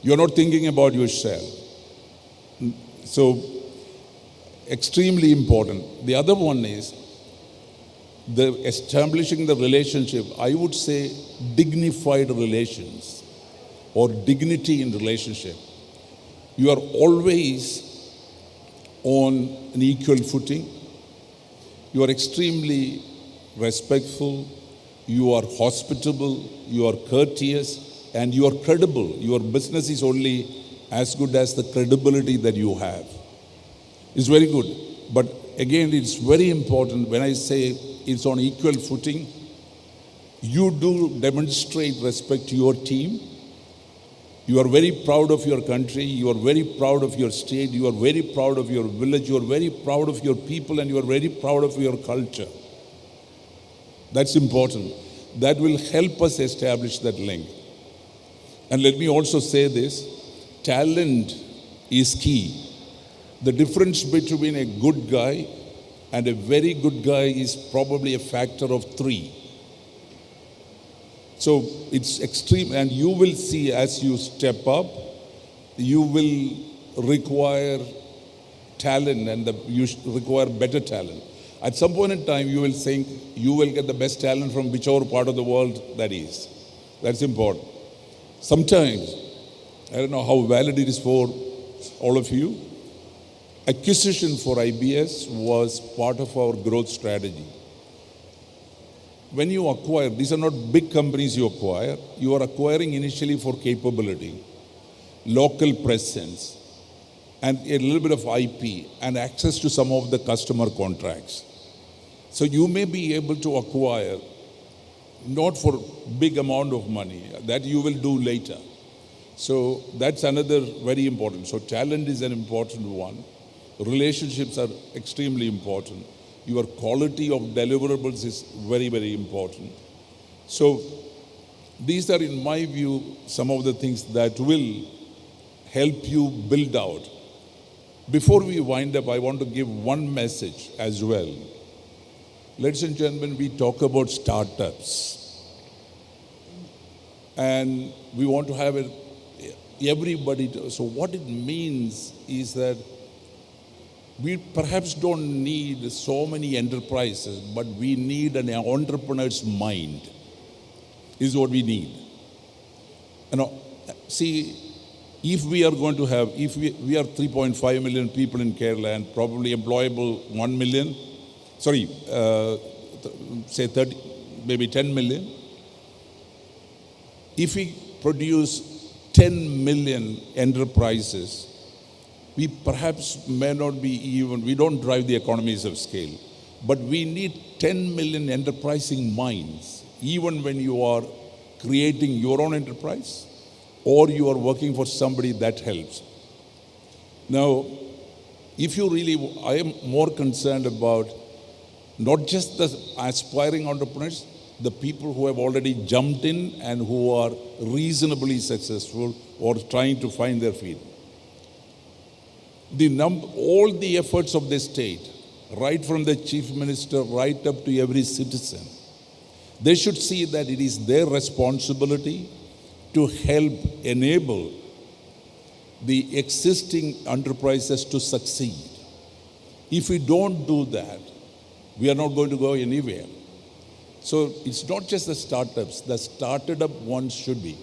You're not thinking about yourself. So, extremely important. The other one is establishing the relationship. I would say dignified relations or dignity in relationship. You are always on an equal footing. You are extremely respectful. You are hospitable. You are courteous, and you are credible. Your business is only as good as the credibility that you have. It's very good. But again, it's very important when I say it's on equal footing. You do demonstrate respect to your team. You are very proud of your country. You are very proud of your state. You are very proud of your village. You are very proud of your people, and you are very proud of your culture. That's important. That will help us establish that link. And let me also say this, talent is key. The difference between a good guy and a very good guy is probably a factor of 3. So it's extreme, and you will see as you step up, you will require talent, and you require better talent. At some point in time, you will think you will get the best talent from whichever part of the world that is. That's important. Sometimes, I don't know how valid it is for all of you, acquisition for IBS was part of our growth strategy. When you acquire, these are not big companies you acquire. You are acquiring initially for capability, local presence, and a little bit of IP and access to some of the customer contracts. So you may be able to acquire, not for big amount of money, that you will do later. So that's another very important. So talent is an important one. Relationships are extremely important. Your quality of deliverables is very, very important. So these are, in my view, some of the things that will help you build out. Before we wind up, I want to give one message as well. Ladies and gentlemen, we talk about startups. And we want to have everybody. So what it means is that We perhaps don't need so many enterprises, but we need an entrepreneur's mind, is what we need. You know, see, if we are going to have, if we are 3.5 million people in Kerala and probably employable 1 million, say 30, maybe 10 million. If we produce 10 million enterprises, we perhaps may not be even, we don't drive the economies of scale, but we need 10 million enterprising minds, even when you are creating your own enterprise or you are working for somebody that helps. Now, if you really, I am more concerned about not just the aspiring entrepreneurs, the people who have already jumped in and who are reasonably successful or trying to find their feet. All the efforts of the state, right from the chief minister right up to every citizen, they should see that it is their responsibility to help enable the existing enterprises to succeed. If we don't do that, we are not going to go anywhere. So it's not just the startups, the started up ones should be.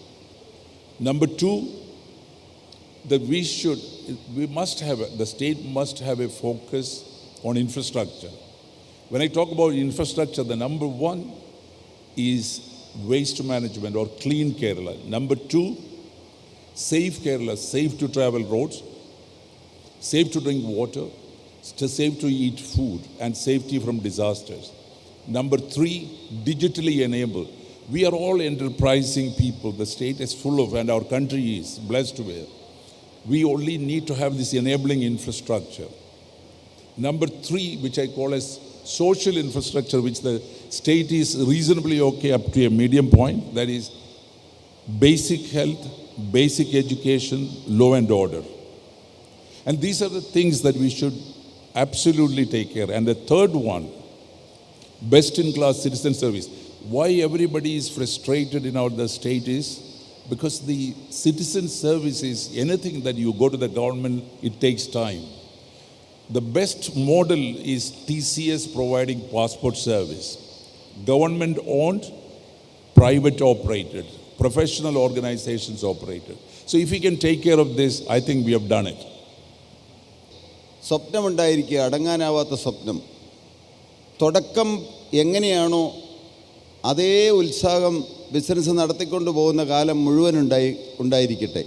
Number two, that the state must have a focus on infrastructure. When I talk about infrastructure, the number one is waste management or clean Kerala. Number two, safe Kerala, safe to travel roads, safe to drink water, safe to eat food, and safety from disasters. Number three, digitally enabled. We are all enterprising people. The state is full of, and our country is blessed with. We only need to have this enabling infrastructure. Number three, which I call as social infrastructure, which the state is reasonably okay up to a medium point, that is basic health, basic education, law and order. And these are the things that we should absolutely take care. And the third one, best-in-class citizen service. Why everybody is frustrated in the state is because the citizen service is anything that you go to the government, it takes time. The best model is TCS providing passport service. Government-owned, private operated, professional organizations operated. So if we can take care of this, I think we have done it. സ്വപ്നമുണ്ടായിരിക്കുക, അടങ്ങാനാവാത്ത സ്വപ്നം. തുടക്കം എങ്ങനെയാണോ അതേ ഉത്സാഹം business നടത്തിക്കൊണ്ട് പോകുന്ന കാലം മുഴുവൻ ഉണ്ടായിരിക്കട്ടെ.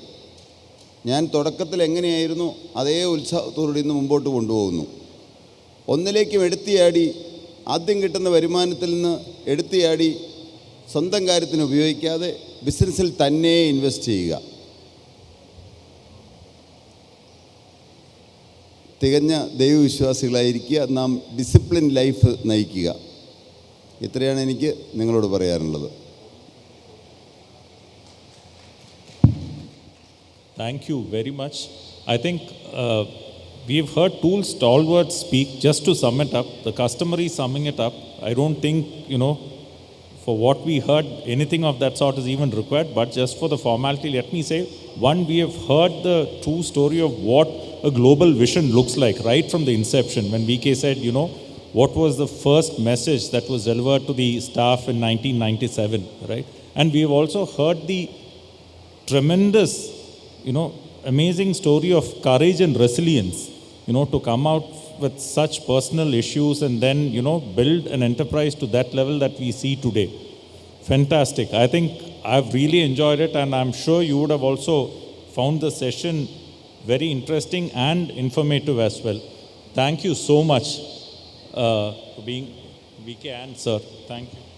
ഞാൻ തുടക്കത്തിൽ എങ്ങനെയായിരുന്നു അതേ ഉത്സാഹത്തോടെ ഇന്ന് മുമ്പോട്ട് കൊണ്ടുപോകുന്നു. ഒന്നിലേക്കും എടുത്തിയാടി ആദ്യം കിട്ടുന്ന വരുമാനത്തിൽ നിന്ന് എടുത്തിയാടി സ്വന്തം കാര്യത്തിന് ഉപയോഗിക്കാതെ ബിസിനസ്സിൽ തന്നെ ഇൻവെസ്റ്റ് ചെയ്യുക. തികഞ്ഞ ദൈവവിശ്വാസികളായിരിക്കുക, നാം ഡിസിപ്ലിൻ ലൈഫ് നയിക്കുക. ഇത്രയാണ് എനിക്ക് നിങ്ങളോട് പറയാനുള്ളത്. Thank you very much. I think we've heard two stalwarts speak. Just to sum it up, the customer is summing it up. I don't think, for what we heard, anything of that sort is even required. But just for the formality, let me say, one, we have heard the true story of what a global vision looks like right from the inception. When V K said, what was the first message that was delivered to the staff in 1997, right? And we have also heard the tremendous, amazing story of courage and resilience, to come out with such personal issues and then, build an enterprise to that level that we see today. Fantastic. I think I've really enjoyed it, and I'm sure you would have also found the session very interesting and informative as well. Thank you so much for being VK and sir. Thank you.